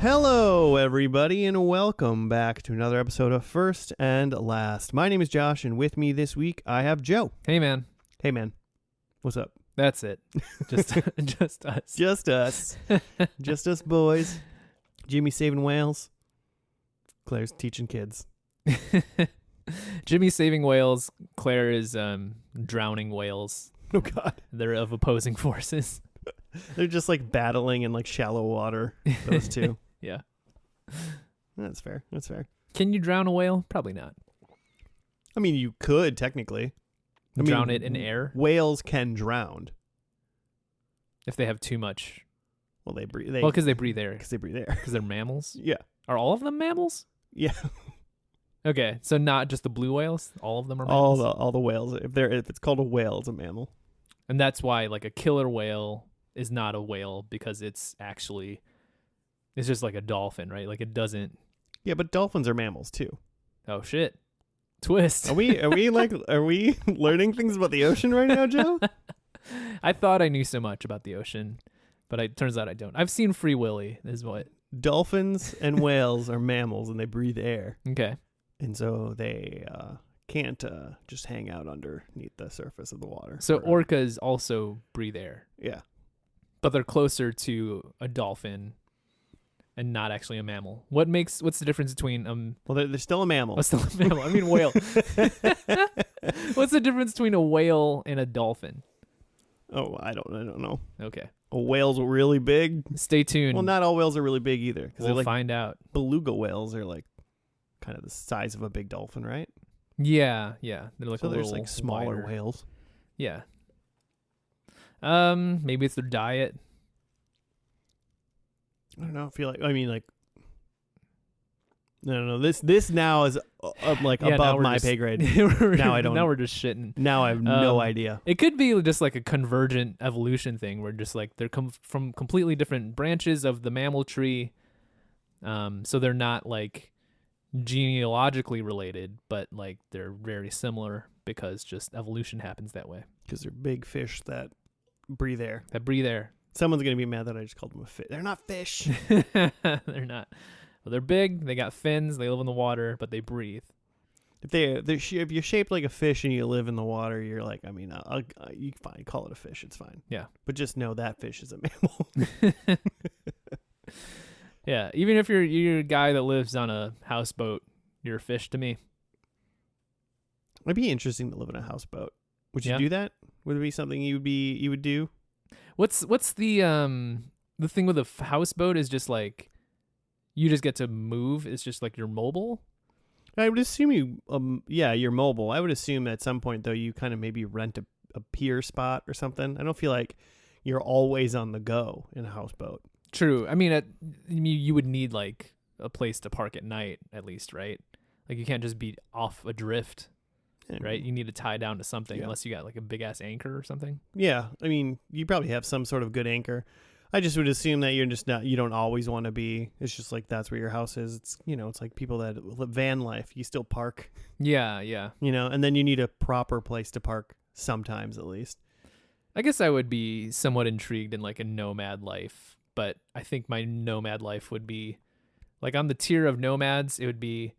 Hello, everybody, and welcome back to another episode of First and Last. My name is Josh, and with me this week, I have Joe. Hey, man. Hey, man. What's up? That's it. Just us. Just us. Just us boys. Jimmy saving whales. Claire's teaching kids. Jimmy's saving whales. Claire is drowning whales. Oh, God. They're of opposing forces. They're just like battling in like shallow water, those two. Yeah. That's fair. That's fair. Can you drown a whale? Probably not. I mean, you could technically. Drown it in air? Whales can drown. If they have too much. Well, they breathe. Well, because they breathe air. Because they breathe air. Because they're mammals? Yeah. Are all of them mammals? Yeah. Okay, so not just the blue whales? All of them are mammals? All the whales. If it's called a whale, it's a mammal. And that's why like a killer whale is not a whale, because it's just like a dolphin, right? Like it doesn't. Yeah, but dolphins are mammals too. Oh shit. Twist. Are we learning things about the ocean right now, Joe? I thought I knew so much about the ocean, but it turns out I don't. I've seen Free Willy, is what. Dolphins and whales are mammals, and they breathe air. Okay. And so they can't just hang out underneath the surface of the water. So orcas also breathe air. Yeah. But they're closer to a dolphin and not actually a mammal. What's the difference between Well, they're still a mammal. What's still a mammal? I mean whale. What's the difference between a whale and a dolphin? Oh, I don't know. Okay. A whale's really big. Stay tuned. Well, not all whales are really big either. We'll find out. Beluga whales are like kind of the size of a big dolphin, right? Yeah. They're like so a there's little like smaller wider. whales. Yeah. Maybe it's their diet. I don't know. No. This now is above my pay grade. Now I don't. Now we're just shitting. Now I have no idea. It could be just like a convergent evolution thing, where just like they're from completely different branches of the mammal tree. So they're not like genealogically related, but like they're very similar because just evolution happens that way. Because they're big fish that breathe air. Someone's going to be mad that I just called them a fish. They're not fish. They're not. Well, they're big. They got fins. They live in the water, but they breathe. If you're shaped like a fish and you live in the water, you're like, I mean, you fine, call it a fish. It's fine. Yeah. But just know that fish is a mammal. Yeah. Even if you're a guy that lives on a houseboat, you're a fish to me. It'd be interesting to live in a houseboat. Would you Yeah. do that? Would it be something you would do? What's the thing with a houseboat is just like you just get to move. It's just like you're mobile. I would assume you're mobile. I would assume at some point though you kind of maybe rent a pier spot or something. I don't feel like you're always on the go in a houseboat. True. I mean, you would need like a place to park at night at least, right? Like you can't just be off adrift. Right, you need to tie down to something unless you got like a big ass anchor or something. Yeah, I mean, you probably have some sort of good anchor. I just would assume that you're just not. You don't always want to be. It's just like that's where your house is. It's it's like people that live van life. You still park. Yeah. And then you need a proper place to park sometimes at least. I guess I would be somewhat intrigued in like a nomad life, but I think my nomad life would be like on the tier of nomads. It would be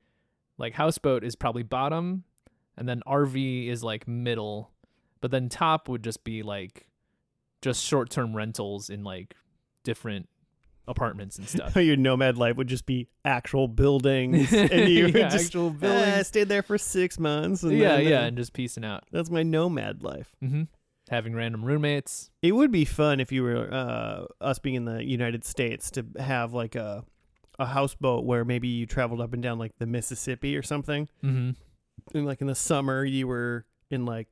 like houseboat is probably bottom. And then RV is like middle, but then top would just be like just short-term rentals in like different apartments and stuff. Your nomad life would just be actual buildings, and you just actual buildings. Stayed there for 6 months. And and just piecing out. That's my nomad life. Mm-hmm. Having random roommates. It would be fun if you were us being in the United States to have like a houseboat where maybe you traveled up and down like the Mississippi or something. Mm-hmm. And like in the summer, you were in like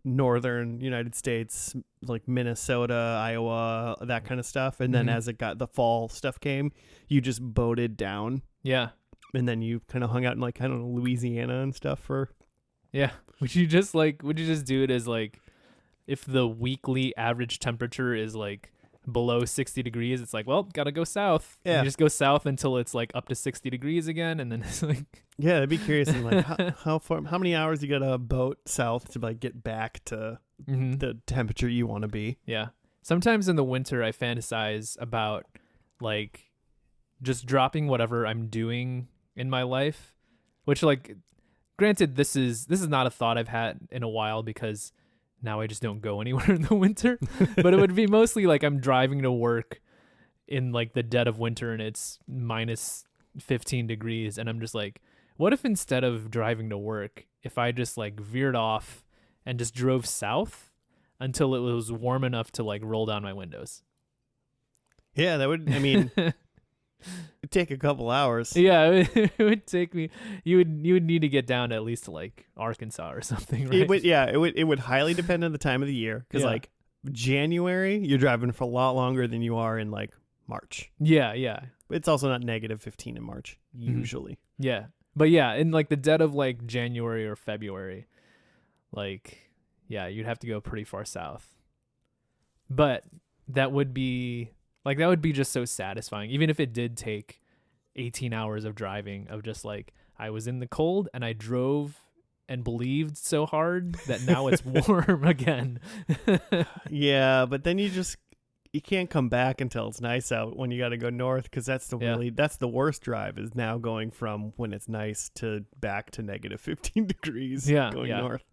northern United States, like Minnesota, Iowa, that kind of stuff. And then as the fall stuff came, you just boated down. Yeah. And then you kind of hung out in like, I don't know, Louisiana and stuff for. Yeah. Would you just do it as like, if the weekly average temperature is like below 60 degrees, it's like, well, gotta go south. Yeah. And you just go south until it's like up to 60 degrees again, and then it's like yeah, I'd be curious in like how many hours you gotta boat south to like get back to the temperature you want to be. Yeah. Sometimes in the winter I fantasize about like just dropping whatever I'm doing in my life, which like, granted, this is not a thought I've had in a while because now I just don't go anywhere in the winter, but it would be mostly like I'm driving to work in like the dead of winter and it's minus 15 degrees. And I'm just like, what if instead of driving to work, if I just like veered off and just drove south until it was warm enough to like roll down my windows? Yeah, that would, I mean, it'd take a couple hours. Yeah, it would take me. You would need to get down to at least to like Arkansas or something, right? It would highly depend on the time of the year because like January, you're driving for a lot longer than you are in like March. Yeah. It's also not negative 15 in March usually. Yeah, but yeah, in like the dead of like January or February, like you'd have to go pretty far south. But that would be just so satisfying, even if it did take 18 hours of driving, of just like I was in the cold and I drove and believed so hard that now it's warm again. Yeah, but then you can't come back until it's nice out when you got to go north, because that's the worst drive, is now going from when it's nice to back to negative 15 degrees going north.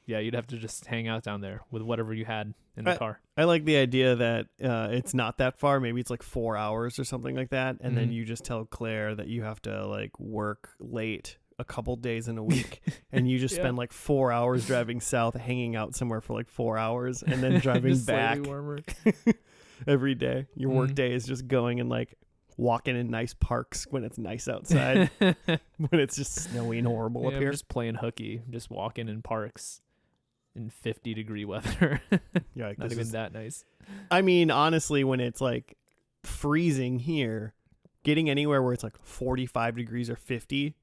Yeah, you'd have to just hang out down there with whatever you had in the car. I like the idea that it's not that far. Maybe it's like 4 hours or something like that. And then you just tell Claire that you have to like work late a couple days in a week. And you just spend like 4 hours driving south, hanging out somewhere for like 4 hours, and then driving back every day. Your work day is just going and like walking in nice parks when it's nice outside, when it's just snowy and horrible up here. I'm just playing hooky, just walking in parks in 50-degree weather. Yeah, like, not even that nice. I mean, honestly, when it's like freezing here, getting anywhere where it's like 45 degrees or 50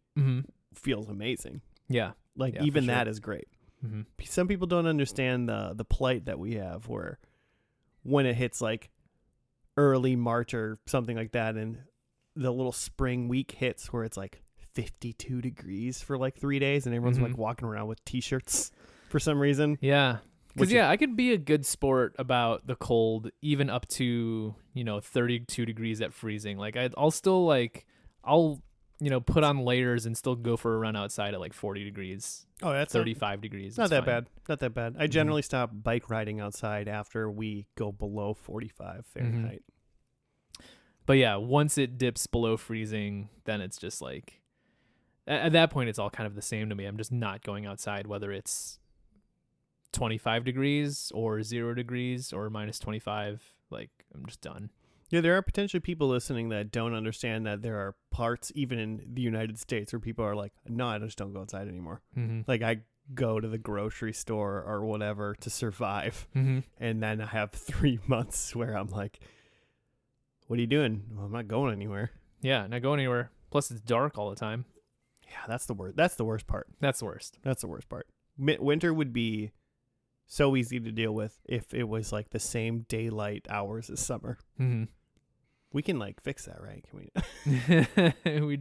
feels amazing. Yeah, like even that is great. Some people don't understand the plight that we have, where when it hits like early March or something like that, and the little spring week hits where it's like 52 degrees for like 3 days, and everyone's like walking around with t-shirts for some reason. Yeah. Because I could be a good sport about the cold, even up to 32 degrees at freezing. Like I'll still like put on layers and still go for a run outside at like 40 degrees. Oh, that's 35 degrees. Not that bad. Not that bad. I generally stop bike riding outside after we go below 45 Fahrenheit. But yeah, once it dips below freezing, then it's just like, at that point, it's all kind of the same to me. I'm just not going outside, whether it's 25 degrees or 0 degrees or minus 25. Like, I'm just done. Yeah, there are potentially people listening that don't understand that there are parts, even in the United States, where people are like, no, I just don't go outside anymore. Like, I go to the grocery store or whatever to survive. And then I have 3 months where I'm like, what are you doing? Well, I'm not going anywhere. Yeah, not going anywhere. Plus, it's dark all the time. Yeah, that's the worst. That's the worst part. That's the worst. That's the worst part. Winter would be so easy to deal with if it was like the same daylight hours as summer. We can like fix that, right? Can we?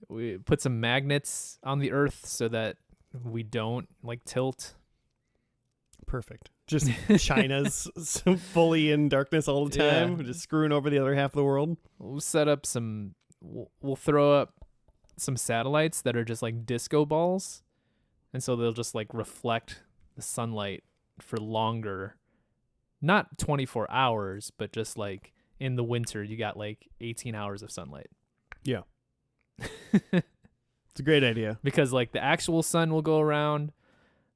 we put some magnets on the earth so that we don't like tilt. Perfect. Just China's fully in darkness all the time, just screwing over the other half of the world. We'll set up we'll throw up some satellites that are just like disco balls, and so they'll just like reflect the sunlight for longer, not 24 hours, but just like in the winter you got like 18 hours of sunlight. Yeah. It's a great idea, because like the actual sun will go around,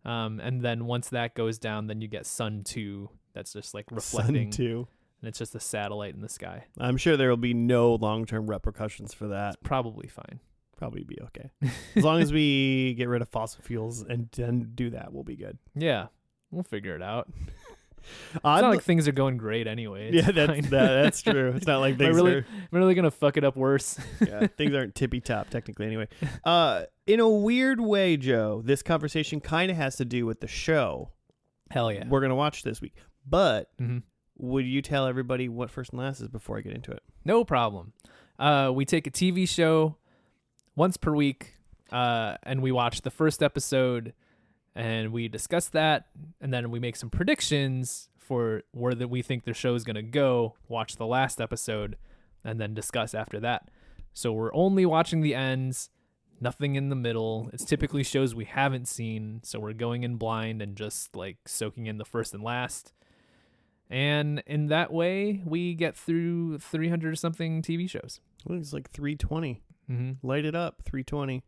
and then once that goes down, then you get sun 2 that's just like reflecting. Sun 2. And it's just a satellite in the sky. I'm sure there will be no long-term repercussions for that. It's probably fine. Probably be okay. As long as we get rid of fossil fuels and then do that, we'll be good. Yeah, we'll figure it out. It's not like things are going great anyway. Yeah, that's true. It's not like things are really going to fuck it up worse. Yeah, things aren't tippy-top technically anyway. In a weird way, Joe, this conversation kind of has to do with the show. Hell yeah. We're going to watch this week. But would you tell everybody what First and Last is before I get into it? No problem. We take a TV show once per week, and we watch the first episode, and we discuss that, and then we make some predictions for where we think the show is going to go, watch the last episode, and then discuss after that. So we're only watching the ends, nothing in the middle. It's typically shows we haven't seen, so we're going in blind and just like soaking in the first and last. And in that way, we get through 300 or something TV shows. It's like 320. Light it up, 320.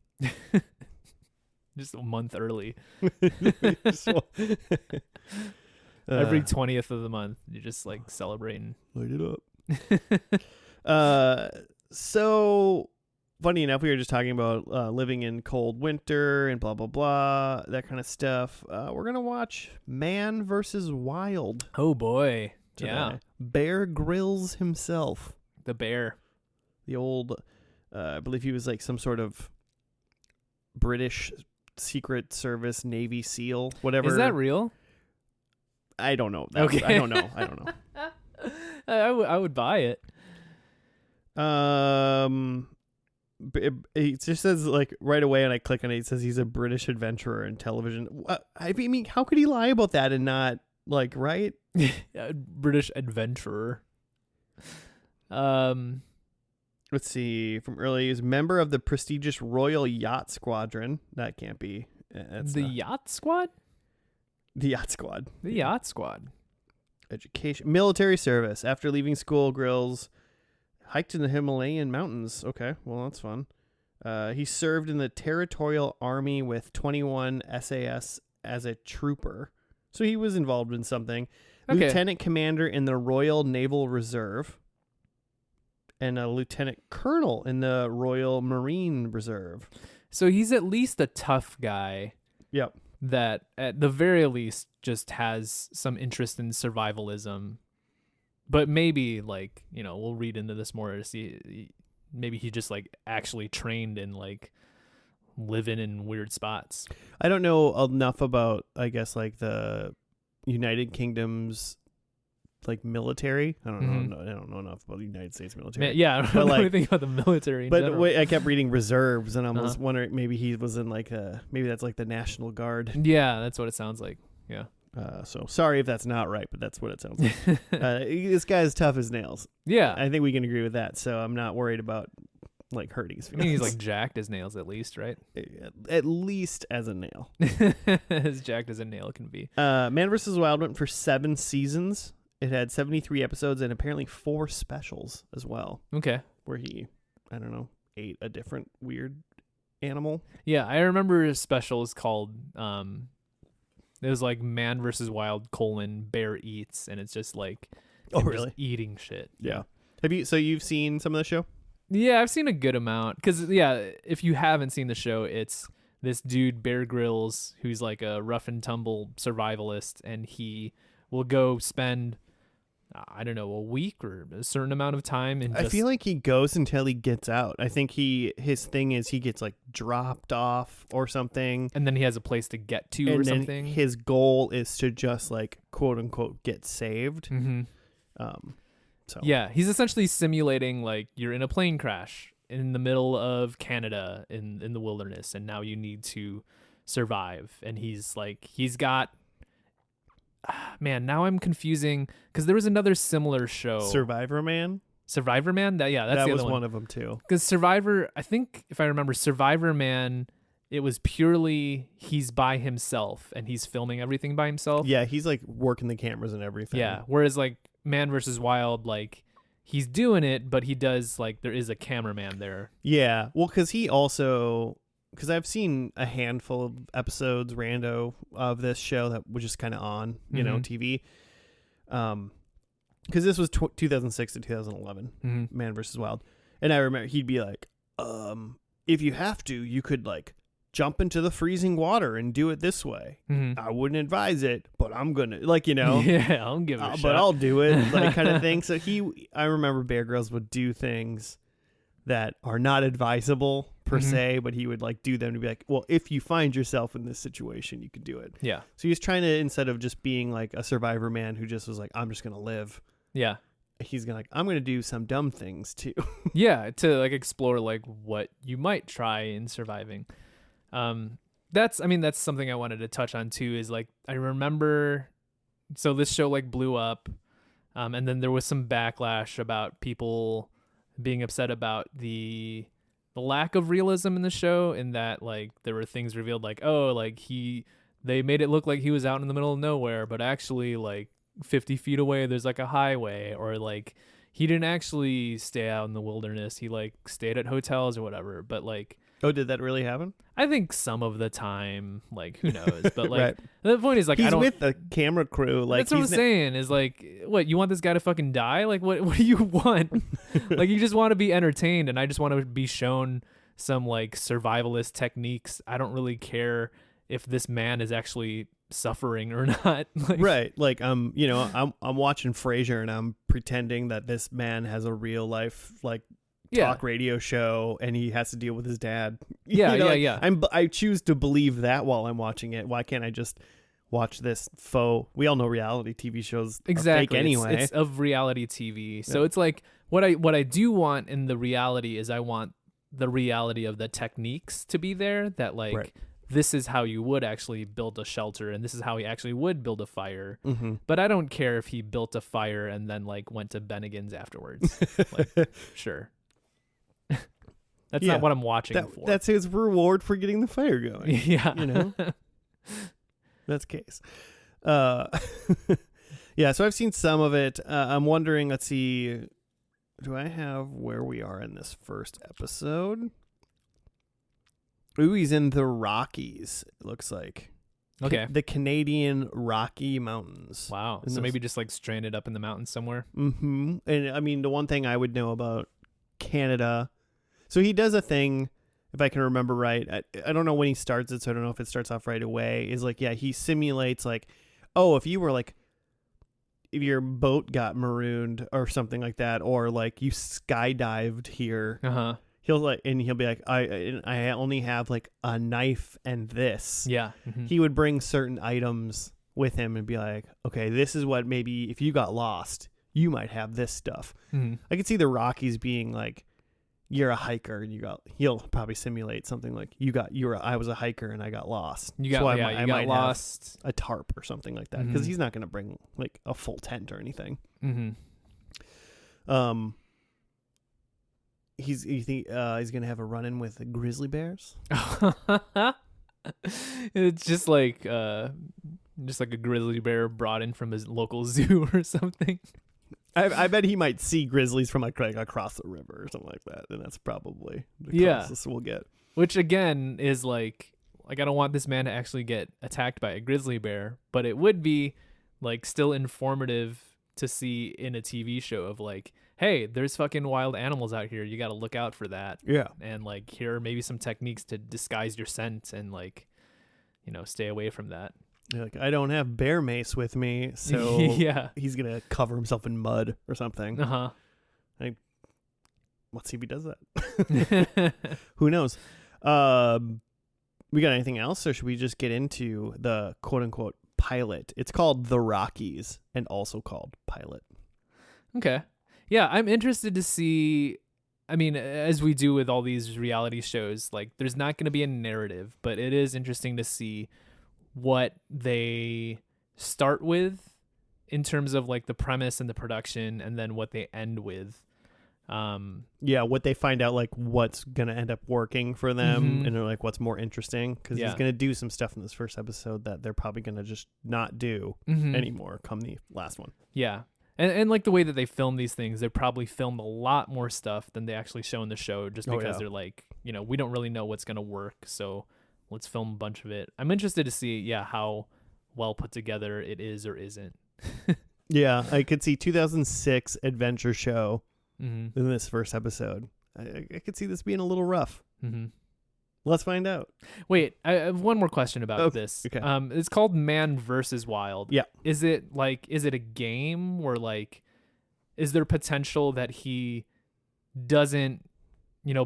Just a month early. Every Every 20th of the month, you're just like celebrating. Light it up. So funny enough, we were just talking about living in cold winter and blah, blah, blah, that kind of stuff. We're going to watch Man versus Wild. Oh, boy. Today. Yeah. Bear Grylls himself. The bear. The old, I believe he was like some sort of British Secret Service Navy SEAL, whatever. Is that real? I don't know. Okay. I don't know. I would buy it. It just says like right away, and I click on it. It says he's a British adventurer in television. I mean, how could he lie about that and not like right? British adventurer. Let's see. From early, he's a member of the prestigious Royal Yacht Squadron. That can't be. Yacht Squad. The Yacht Squad. The Yacht Squad. Education, military service. After leaving school, Grylls hiked in the Himalayan mountains. Okay, well, that's fun. He served in the Territorial Army with 21 SAS as a trooper. So he was involved in something. Okay. Lieutenant commander in the Royal Naval Reserve. And a lieutenant colonel in the Royal Marine Reserve. So he's at least a tough guy. Yep. That at the very least just has some interest in survivalism. But maybe, like, you know, we'll read into this more to see. Maybe he just, like, actually trained in, like, living in weird spots. I don't know enough about, I guess, like, the United Kingdom's, like, military. I don't know. I don't know enough about the United States military. Man, I don't know anything about the military in general. But I kept reading reserves, and I was wondering, maybe he was in, like, maybe that's, like, the National Guard. Yeah, that's what it sounds like. Yeah. So sorry if that's not right, but that's what it sounds like. This guy's tough as nails. Yeah. I think we can agree with that. So I'm not worried about like hurting his feelings. I mean, he's like jacked as nails at least, right? At least as a nail. As jacked as a nail can be. Man vs. Wild went for 7 seasons. It had 73 episodes and apparently 4 specials as well. Okay. Where he, I don't know, ate a different weird animal. Yeah, I remember his specials called it was like Man versus Wild : Bear Eats, and it's just like really? Just eating shit. Yeah. You've seen some of the show? Yeah, I've seen a good amount. Because if you haven't seen the show, it's this dude Bear Grylls who's like a rough and tumble survivalist, and he will go spend I don't know, a week or a certain amount of time. And I feel like he goes until he gets out. I think his thing is he gets like dropped off or something. And then he has a place to get to and or then something. His goal is to just like quote unquote get saved. Mm-hmm. So yeah, he's essentially simulating like you're in a plane crash in the middle of Canada in the wilderness, and now you need to survive. And he's got man, now I'm confusing because there was another similar show, Survivor Man. That's the other was one of them too. Because Survivor, I think if I remember, Survivor Man, it was purely he's by himself and he's filming everything by himself. Yeah, he's like working the cameras and everything. Yeah, whereas like Man versus Wild, like he's doing it, but he does like there is a cameraman there. Yeah, well, because I've seen a handful of episodes, rando, of this show that was just kind of on, you know, TV. Because this was 2006 to 2011, Man vs. Wild. And I remember he'd be like, if you have to, you could like jump into the freezing water and do it this way. I wouldn't advise it, but I'm going to, like, you know. Yeah, I'll give it a shot. But I'll do it, like kind of thing. So I remember Bear Grylls would do things that are not advisable per se, but he would like do them to be like, well, if you find yourself in this situation, you could do it. Yeah. So he was trying to, instead of just being like a Survivor Man who just was like, I'm just going to live. Yeah. He's going to like, I'm going to do some dumb things too. Yeah. To like explore like what you might try in surviving. That's something I wanted to touch on too, is like, I remember, so this show like blew up. And then there was some backlash about people being upset about the lack of realism in the show, in that like there were things revealed like, oh, like they made it look like he was out in the middle of nowhere, but actually like 50 feet away there's like a highway, or like he didn't actually stay out in the wilderness, he like stayed at hotels or whatever. But like, Oh, did that really happen? I think some of the time, like, who knows? But like, Right. the point is like, He's I don't. with the camera crew. Like, That's what I'm saying. Is like, what, you want this guy to fucking die? Like, what do you want? Like, you just want to be entertained, and I just want to be shown some like survivalist techniques. I don't really care if this man is actually suffering or not. Like, right. Like, I'm watching Frasier, and I'm pretending that this man has a real life, like, talk radio show, and he has to deal with his dad. Yeah. I choose to believe that while I'm watching it. Why can't I just watch this faux? We all know reality TV shows are fake anyway. It's of reality TV. So it's like what I do want in the reality is I want the reality of the techniques to be there, that like, right. This is how you would actually build a shelter, and this is how he actually would build a fire. Mm-hmm. But I don't care if he built a fire and then like went to Bennigan's afterwards. Like, sure. That's not what I'm watching for. That's his reward for getting the fire going. Yeah. That's the case. Yeah, so I've seen some of it. I'm wondering, let's see, do I have where we are in this first episode? Ooh, he's in the Rockies, it looks like. Okay. The Canadian Rocky Mountains. Wow. So maybe just like stranded up in the mountains somewhere. Mm-hmm. And I mean, the one thing I would know about Canada, so he does a thing, if I can remember right, I don't know when he starts it, so I don't know if it starts off right away, is like, yeah, he simulates like, oh, if your boat got marooned or something like that, or like you skydived here, he'll be like, I only have like a knife and this. Yeah. Mm-hmm. He would bring certain items with him and be like, okay, this is what maybe if you got lost, you might have this stuff. Mm-hmm. I could see the Rockies being like, you're a hiker and he'll probably simulate something like I was a hiker and I got lost. I might lost. Have a tarp or something like that, because he's not going to bring like a full tent or anything. Mm-hmm. He's going to have a run-in with grizzly bears. It's just like a grizzly bear brought in from his local zoo or something. I bet he might see grizzlies from like across the river or something like that, and that's probably the closest we'll get. Which again is like I don't want this man to actually get attacked by a grizzly bear, but it would be like still informative to see in a TV show of like, hey, there's fucking wild animals out here. You got to look out for that. Yeah. And like, here are maybe some techniques to disguise your scent and like, stay away from that. Like, I don't have bear mace with me, so he's going to cover himself in mud or something. Uh-huh. Let's see if he does that. Who knows? We got anything else, or should we just get into the quote-unquote pilot? It's called The Rockies and also called Pilot. Okay. Yeah, I'm interested to see, I mean, as we do with all these reality shows, like there's not going to be a narrative, but it is interesting to see what they start with in terms of like the premise and the production, and then what they end with. What they find out, like what's gonna end up working for them, and like what's more interesting, because he's gonna do some stuff in this first episode that they're probably gonna just not do anymore come the last one. Yeah. And like the way that they film these things, they probably film a lot more stuff than they actually show in the show, just because they're like, we don't really know what's gonna work, so let's film a bunch of it. I'm interested to see, how well put together it is or isn't. Yeah, I could see 2006 adventure show in this first episode. I could see this being a little rough. Let's find out. Wait, I have one more question about this. Okay. It's called Man vs. Wild. Yeah. Is it a game where like, is there potential that he doesn't,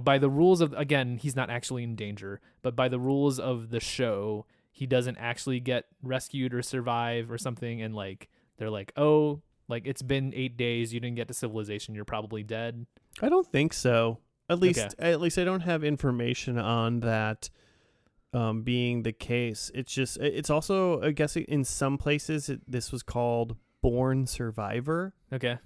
by the rules of, again, he's not actually in danger, but by the rules of the show, he doesn't actually get rescued or survive or something, and like they're like, oh, like it's been 8 days, you didn't get to civilization, you're probably dead? I don't think so. At least I don't have information on that being the case. It's also, I guess in some places this was called Born Survivor. Okay.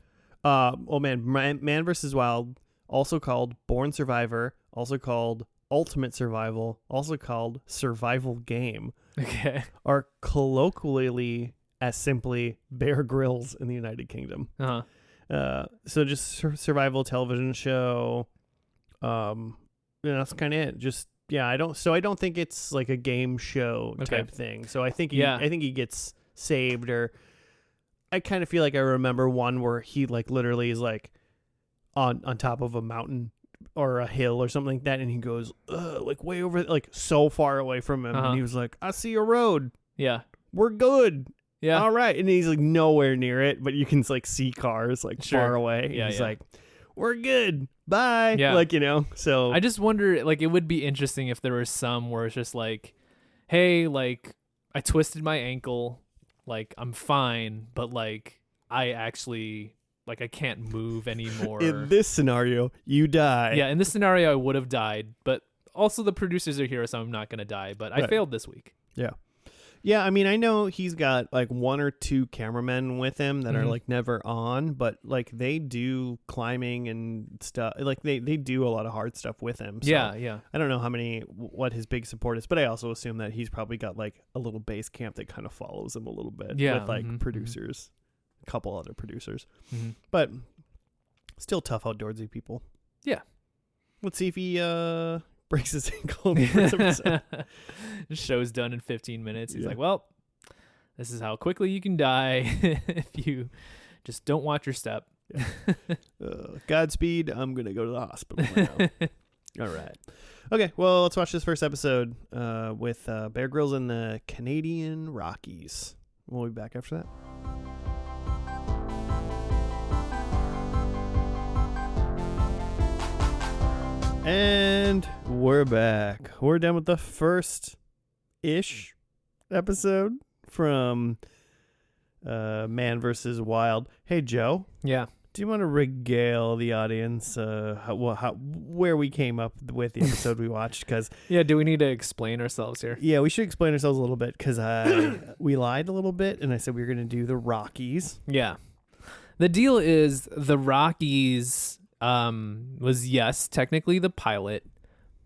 Man vs. Wild also called Born Survivor, also called Ultimate Survival, also called Survival Game, Okay. are colloquially as simply Bear Grylls in the United Kingdom. So just survival television show. That's kind of it. Just I don't think it's like a game show type thing. So I think he gets saved, or I kind of feel like I remember one where he like literally is like on top of a mountain or a hill or something like that, and he goes like way over, like so far away from him, and he was like, I see a road. Yeah. We're good. Yeah. All right. And he's like nowhere near it, but you can like see cars like far away. Yeah. He's like, we're good. Bye. Yeah. Like, so I just wonder, like, it would be interesting if there was some where it's just like, hey, like, I twisted my ankle, like, I'm fine, but like, I actually, like, I can't move anymore. In this scenario, you die. Yeah. In this scenario, I would have died, but also the producers are here, so I'm not going to die, but I failed this week. Yeah. Yeah, I mean, I know he's got like one or two cameramen with him that are like never on, but like they do climbing and stuff. Like they do a lot of hard stuff with him. So Yeah. I don't know what his big support is, but I also assume that he's probably got like a little base camp that kind of follows him a little bit with like producers, a couple other producers. But still tough outdoorsy people. Yeah. Let's see if he breaks his ankle in the first episode. The show's done in 15 minutes. He's like, well, this is how quickly you can die if you just don't watch your step. Godspeed. I'm going to go to the hospital now. All right. Okay, well, let's watch this first episode with Bear Grylls in the Canadian Rockies. We'll be back after that. And we're back. We're done with the first-ish episode from Man vs. Wild. Hey, Joe. Yeah. Do you want to regale the audience where we came up with the episode we watched? Because do we need to explain ourselves here? Yeah, we should explain ourselves a little bit because we lied a little bit, and I said we were going to do the Rockies. Yeah. The deal is the Rockies was, yes, technically the pilot,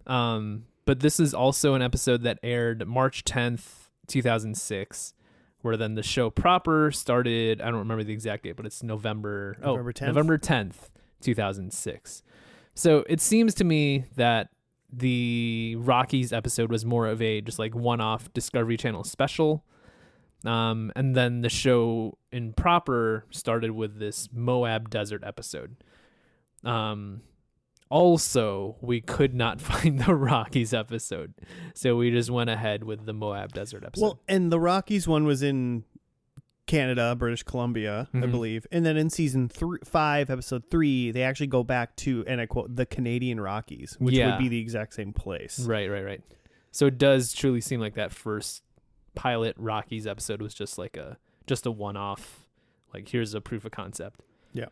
but this is also an episode that aired March 10th, 2006, where then the show proper started. I don't remember the exact date, but it's November 10th? November 10th, 2006. So it seems to me that the Rockies episode was more of a just like one-off Discovery Channel special. And then the show in proper started with this Moab Desert episode. Also, we could not find the Rockies episode, so we just went ahead with the Moab Desert episode. Well, and the Rockies one was in Canada, British Columbia, I believe. And then in season 5, episode 3, they actually go back to, and I quote, the Canadian Rockies, which would be the exact same place. Right. So it does truly seem like that first pilot Rockies episode was just like a one-off, like here's a proof of concept. Yeah.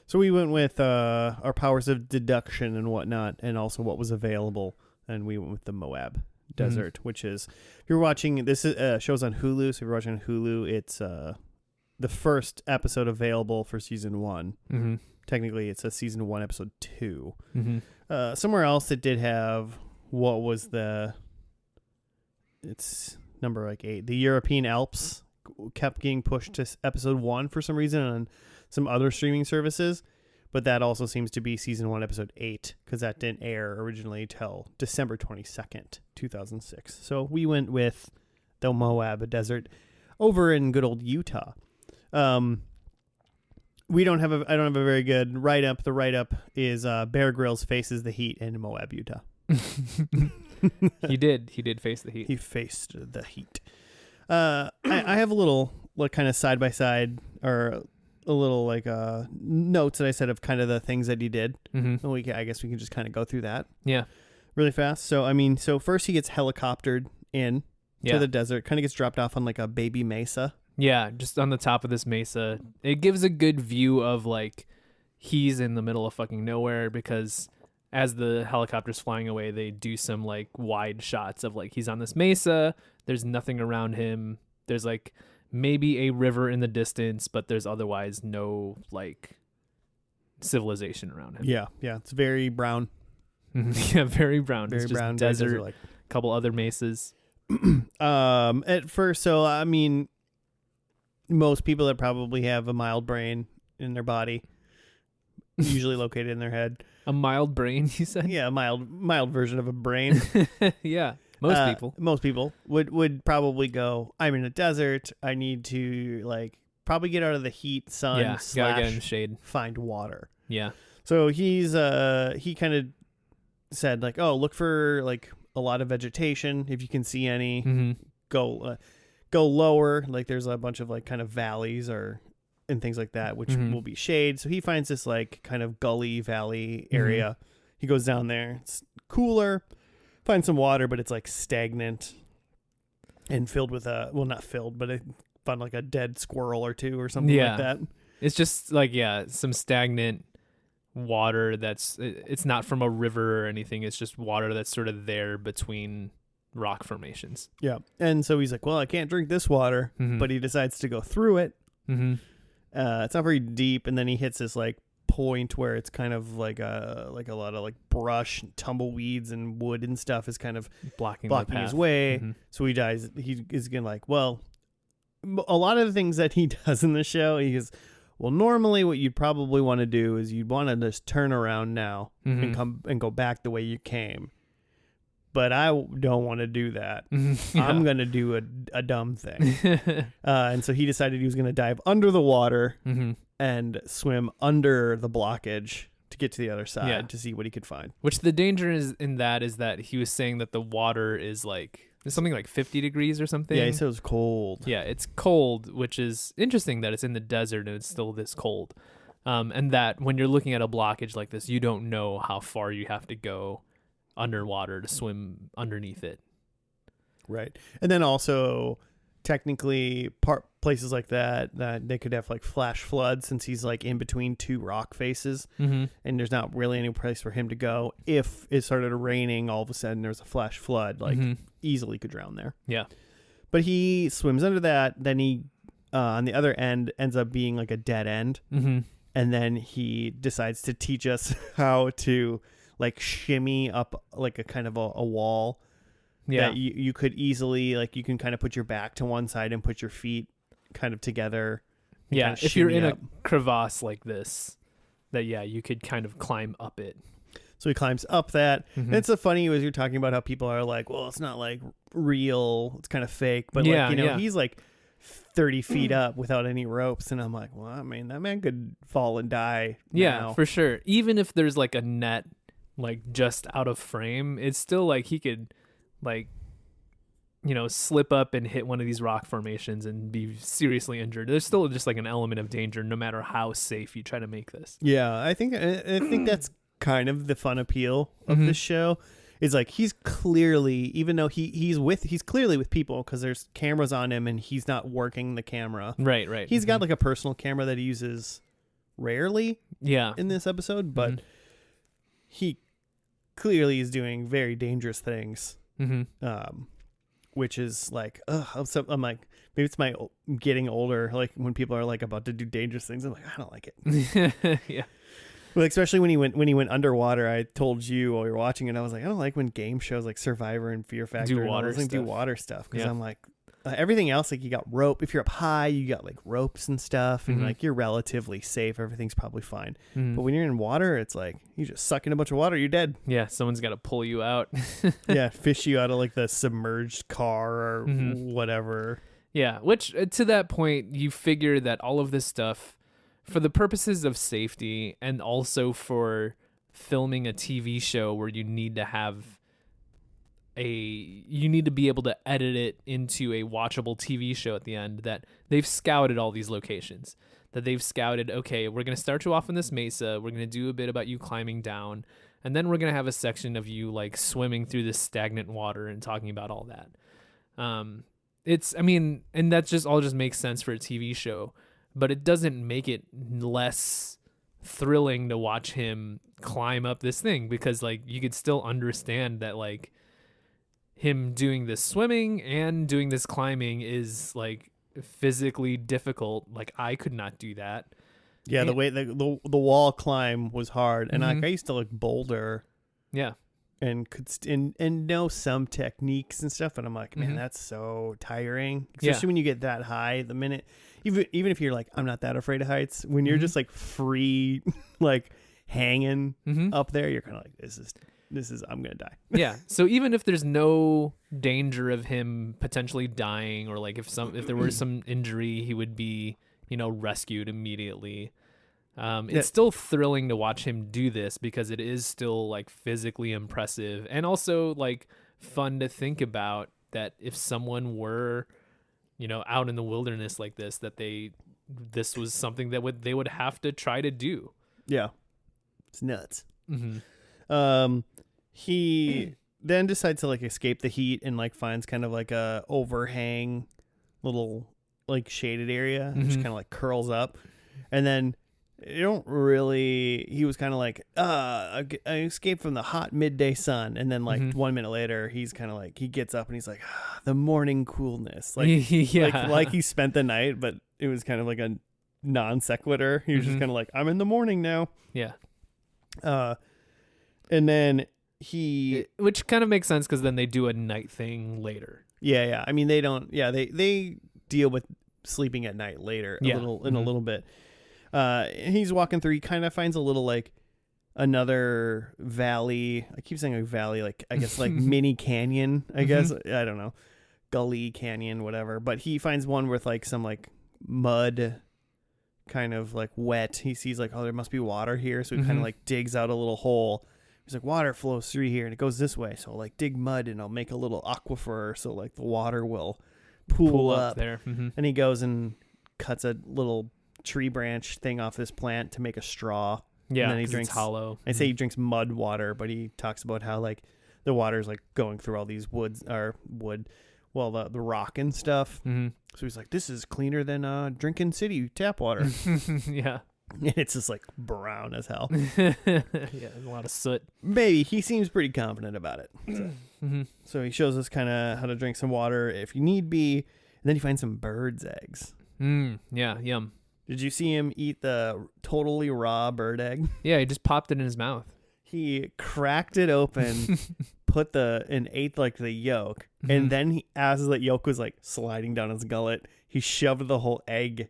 So we went with our powers of deduction and whatnot, and also what was available, and we went with the Moab Desert, which is, if you're watching, this show's on Hulu, so if you're watching on Hulu, it's the first episode available for season 1. Technically, it's a season 1, episode 2. Somewhere else it did have, what was it's number like 8. The European Alps kept getting pushed to episode 1 for some reason on some other streaming services, but that also seems to be season 1, episode 8, because that didn't air originally till December 22nd, 2006. So we went with the Moab Desert over in good old Utah. I don't have a very good write-up. The write-up is Bear Grylls faces the heat in Moab, Utah. He did face the heat. He faced the heat. I have a little like kind of side by side, or a little like notes that I said of kind of the things that he did. I guess we can just kind of go through that. Yeah, really fast. So first he gets helicoptered in to the desert, kind of gets dropped off on like a baby mesa. Yeah, just on the top of this mesa. It gives a good view of like he's in the middle of fucking nowhere, because as the helicopter's flying away, they do some like wide shots of like he's on this mesa. There's nothing around him. There's like maybe a river in the distance, but there's otherwise no like civilization around him. Yeah, it's very brown. Yeah, very brown. Very it's just brown, desert, desert-like. a couple other mesas. At first, so I mean, most people that probably have a mild brain in their body, usually located in their head. A mild brain, you said? Yeah, a mild version of a brain. Yeah, most people would probably go, I'm in a desert. I need to like probably get out of the heat, sun, yeah, gotta get in the / shade. find water. Yeah. So he kind of said like, oh, look for like a lot of vegetation if you can see any. Mm-hmm. Go lower, like there's a bunch of like kind of valleys and things like that, which will be shade. So he finds this like kind of gully valley area. He goes down there. It's cooler. Finds some water, but it's like stagnant and filled with not filled, but I found like a dead squirrel or two or something like that. It's just like some stagnant water it's not from a river or anything. It's just water that's sort of there between rock formations. Yeah. And so he's like, well, I can't drink this water, but he decides to go through it. It's not very deep, and then he hits this like point where it's kind of like a lot of like brush and tumbleweeds and wood and stuff is kind of blocking his way. So he is again like, well, a lot of the things that he does in the show, he goes, well, normally what you'd probably want to do is you'd want to just turn around now and come and go back the way you came. But I don't want to do that. Yeah. I'm going to do a dumb thing. And so he decided he was going to dive under the water and swim under the blockage to get to the other side to see what he could find. Which the danger is that he was saying that the water is like something like 50 degrees or something. Yeah, he said it was cold. Yeah, it's cold, which is interesting that it's in the desert and it's still this cold. And that when you're looking at a blockage like this, you don't know how far you have to go underwater to swim underneath it. Right. And then also technically places like that they could have like flash floods since he's like in between two rock faces and there's not really any place for him to go. If it started raining, all of a sudden there's a flash flood, like easily could drown there. Yeah. But he swims under that. Then he on the other end ends up being like a dead end. And then he decides to teach us how to like shimmy up like a kind of a wall that you could easily, like you can kind of put your back to one side and put your feet kind of together. Yeah, if you're in a crevasse like this, that you could kind of climb up it. So he climbs up that. And it's so funny as you're talking about how people are like, well, it's not like real, it's kind of fake. But he's like 30 feet up without any ropes. And I'm like, well, I mean, that man could fall and die. Yeah, now. For sure. Even if there's like a net like just out of frame, it's still like he could like slip up and hit one of these rock formations and be seriously injured. There's still just like an element of danger no matter how safe you try to make this. Yeah, I think that's kind of the fun appeal of this show. Is like he's clearly, even though he's clearly with people because there's cameras on him and he's not working the camera. Right. He's got like a personal camera that he uses rarely in this episode, but he clearly is doing very dangerous things, which is like, I'm like, maybe it's my getting older. Like when people are like about to do dangerous things, I'm like, I don't like it. Yeah. Well, especially when he went underwater. I told you while you were watching it, I was like, I don't like when game shows like Survivor and Fear Factor do water stuff because I'm like, everything else, like you got rope. If you're up high, you got like ropes and stuff, and like you're relatively safe. Everything's probably fine. But when you're in water, it's like you just suck in a bunch of water, you're dead. Yeah, someone's got to pull you out. Yeah, fish you out of like the submerged car or whatever. Yeah, which to that point, you figure that all of this stuff, for the purposes of safety and also for filming a TV show where you need to be able to edit it into a watchable TV show at the end, that they've scouted all these locations, that they've scouted, okay, we're going to start you off in this mesa. We're going to do a bit about you climbing down. And then we're going to have a section of you like swimming through this stagnant water and talking about all that. And that just makes sense for a TV show, but it doesn't make it less thrilling to watch him climb up this thing because like you could still understand that like him doing this swimming and doing this climbing is like physically difficult. Like I could not do that. Yeah, the way the wall climb was hard, and like Mhm. I used to like boulder Yeah. and and know some techniques and stuff, and I'm like, man, Mhm. that's so tiring, Yeah. especially when you get that high. The minute, even if you're like, I'm not that afraid of heights, when you're Mhm. just like free, like hanging Mhm. up there, you're kind of like, this is I'm gonna die. Yeah. So even if there's no danger of him potentially dying, or like if there was some injury, he would be, rescued immediately. Yeah. It's still thrilling to watch him do this because it is still like physically impressive, and also like fun to think about that if someone were, out in the wilderness like this, this was something that they would have to try to do. Yeah, it's nuts. Mm-hmm. He then decides to like escape the heat and like finds kind of like a overhang little like shaded area and just Mhm. kind of like curls up, and then he was kind of like I escaped from the hot midday sun, and then like Mhm. 1 minute later he's kind of like he gets up and he's like the morning coolness, like Yeah. like he spent the night, but it was kind of like a non sequitur. He was just Mhm. kind of like, I'm in the morning now. Yeah. And then Which kind of makes sense because then they do a night thing later. yeah, I mean, they don't. Yeah, they deal with sleeping at night later Yeah. a a Mhm. little bit. He's walking through. He kind of finds a little like another valley. I keep saying a valley, like I guess like mini canyon. I guess I don't know, gully canyon, whatever. But he finds one with like some like mud, kind of like wet. He sees like, oh, there must be water here, so he kind Mhm. of like digs out a little hole. He's like, water flows through here and it goes this way. So I'll like dig mud and I'll make a little aquifer so like the water will pool up. there. Mm-hmm. And he goes and cuts a little tree branch thing off this plant to make a straw. Yeah, and then he 'cause drinks it's hollow. I say he drinks mud water, but he talks about how like the water's like going through all these the rock and stuff. Mm-hmm. So he's like, this is cleaner than drinking city tap water. Yeah. And it's just like brown as hell. Yeah, there's a lot of soot. Maybe he seems pretty confident about it. Mm-hmm. So he shows us kind of how to drink some water if you need be. And then he finds some bird's eggs. Yeah, yum. Did you see him eat the totally raw bird egg? Yeah, he just popped it in his mouth. He cracked it open, and ate like the yolk. Mhm. And then as the yolk was like sliding down his gullet, he shoved the whole egg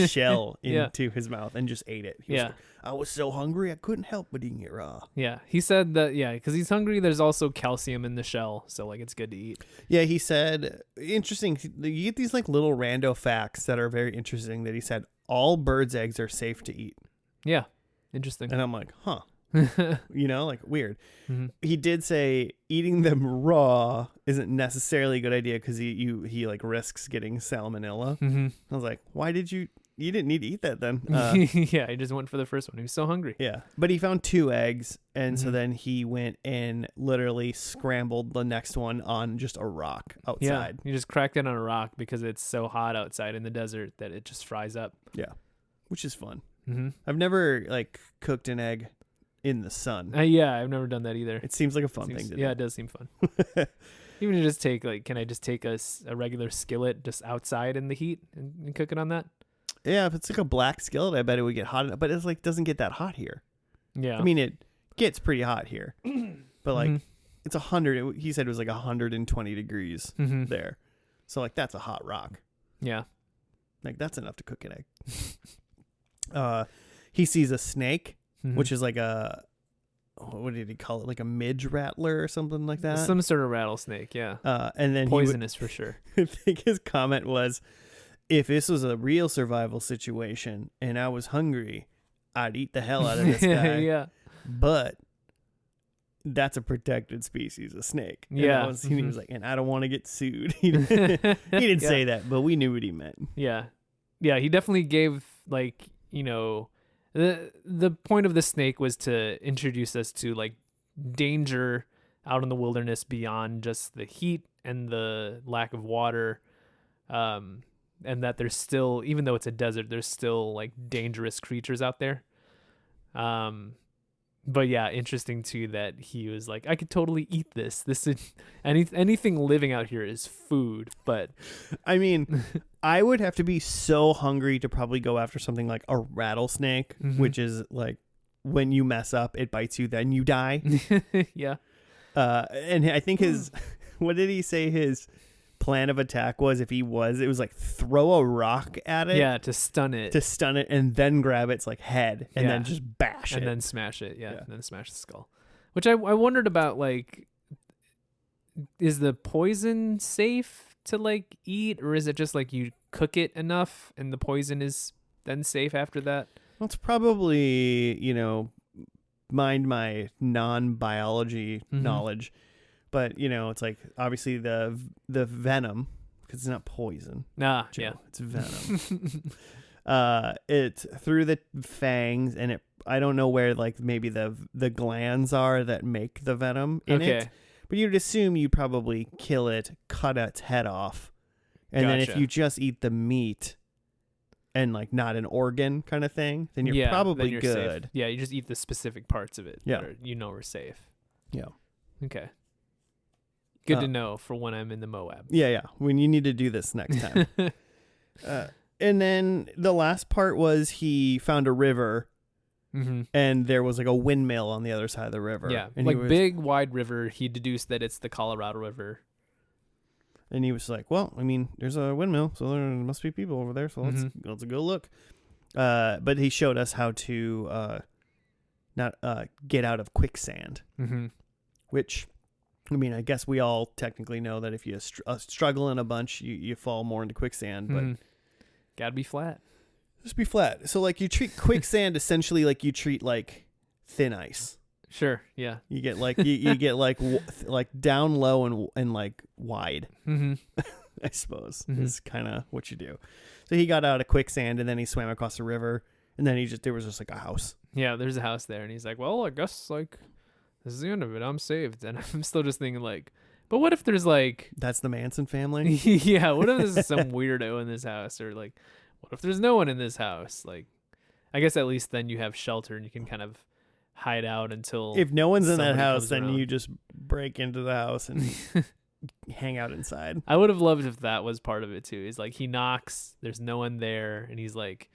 shell Yeah. into his mouth and just ate it. He was Yeah. like, I was so hungry I couldn't help but eating it raw. Yeah, he said that, because he's hungry, there's also calcium in the shell, so like it's good to eat. Yeah, he said, interesting. You get these like little rando facts that are very interesting that he said all birds' eggs are safe to eat. Yeah, interesting. And I'm like, huh. Like weird. Mhm. He did say eating them raw isn't necessarily a good idea because he like risks getting salmonella. Mm-hmm. I was like, why did you didn't need to eat that then? Yeah, he just went for the first one. He was so hungry. Yeah, but he found 2 eggs, and so Mhm. then he went and literally scrambled the next one on just a rock outside. Yeah, he just cracked it on a rock because it's so hot outside in the desert that it just fries up. Yeah, which is fun. Mm-hmm. I've never like cooked an egg in the sun. Yeah, I've never done that either. It seems like a fun thing to Yeah, do. it does seem fun. Even to just take can I just take a regular skillet just outside in the heat and cook it on that? Yeah, if it's like a black skillet, I bet it would get hot enough, but it's like doesn't get that hot here. Yeah. I mean, it gets pretty hot here, but like Mhm. it's 100. He said it was like 120 degrees Mhm. there, so like that's a hot rock. Yeah. Like that's enough to cook an egg. He sees a snake, Mhm. which is like what did he call it? Like a midge rattler or something like that. Some sort of rattlesnake. Yeah. And then Poisonous for sure. I think his comment was, if this was a real survival situation and I was hungry, I'd eat the hell out of this guy. Yeah. But that's a protected species of snake. And Yeah. he was like, and I don't want to get sued. He didn't Yeah. say that, but we knew what he meant. Yeah. Yeah, he definitely gave the point of the snake was to introduce us to like danger out in the wilderness beyond just the heat and the lack of water. And that there's still, even though it's a desert, there's still like dangerous creatures out there. But yeah, interesting too that he was like, I could totally eat this. This is anything living out here is food. But I mean, I would have to be so hungry to probably go after something like a rattlesnake, which is like when you mess up, it bites you, then you die. Yeah. And I think what did he say his plan of attack was? It was like throw a rock at it. Yeah, to stun it. And then grab its like head and then just bash it. And then smash it. Yeah. And then smash the skull. Which I wondered about, like, is the poison safe to like eat, or is it just like you cook it enough and the poison is then safe after that? Well, it's probably, mind my non-biology knowledge, but it's like obviously the venom, because it's not poison. Joe, yeah, it's venom. It's through the fangs, and I don't know where like maybe the glands are that make the venom in it. But you'd assume you'd probably kill it, cut its head off, and then if you just eat the meat and like not an organ kind of thing, then you're probably good. Safe. Yeah, you just eat the specific parts of it. Yeah, we're safe. Yeah. Okay. Good to know for when I'm in the Moab. Yeah. When you need to do this next time. And then the last part was he found a river. And there was like a windmill on the other side of the river. Yeah, and like big, wide river. He deduced that it's the Colorado River. And he was like, well, I mean, there's a windmill, so there must be people over there, so let's go look. But he showed us how to not get out of quicksand, which, I mean, I guess we all technically know that if you struggle in a bunch, you fall more into quicksand, but gotta be flat. Just be flat. So like you treat quicksand essentially like you treat like thin ice. Sure. Yeah. You get like you get like down low and like wide. I suppose is kind of what you do. So he got out of quicksand and then he swam across the river and then there was just like a house. Yeah, there's a house there and he's like, well, I guess like this is the end of it. I'm saved. And I'm still just thinking like, but what if there's like that's the Manson family? Yeah. What if there's some weirdo in this house, or like, what if there's no one in this house? Like, I guess at least then you have shelter and you can kind of hide out until. If no one's in that house, then around. You just break into the house and hang out inside. I would have loved if that was part of it too. He's like, he knocks, there's no one there, and he's like,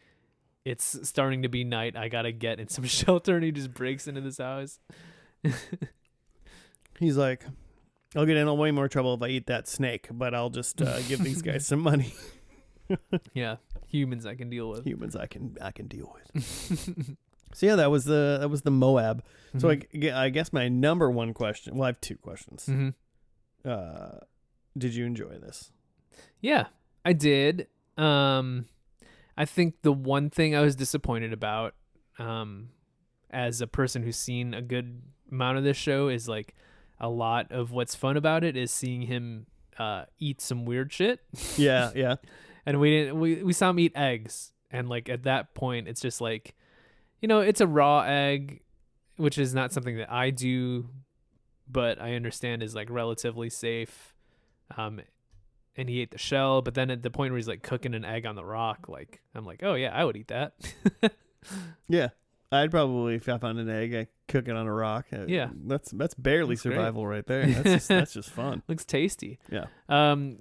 it's starting to be night. I gotta get in some shelter, and he just breaks into this house. He's like, I'll get in way more trouble if I eat that snake, but I'll just give these guys some money. Yeah. Humans I can deal with. Humans I can deal with. So yeah, that was the Moab. So I guess my number one question. Well, I have two questions. Did you enjoy this? Yeah, I did. I think the one thing I was disappointed about, as a person who's seen a good amount of this show, is like a lot of what's fun about it is seeing him eat some weird shit. Yeah. And we saw him eat eggs, and like at that point it's just like, it's a raw egg, which is not something that I do, but I understand is like relatively safe. And he ate the shell, but then at the point where he's like cooking an egg on the rock, like I'm like, oh yeah, I would eat that. Yeah, I'd probably, if I found an egg, I'd cook it on a rock. Yeah, that's barely looks survival great. Right there. That's just fun. Looks tasty. Yeah.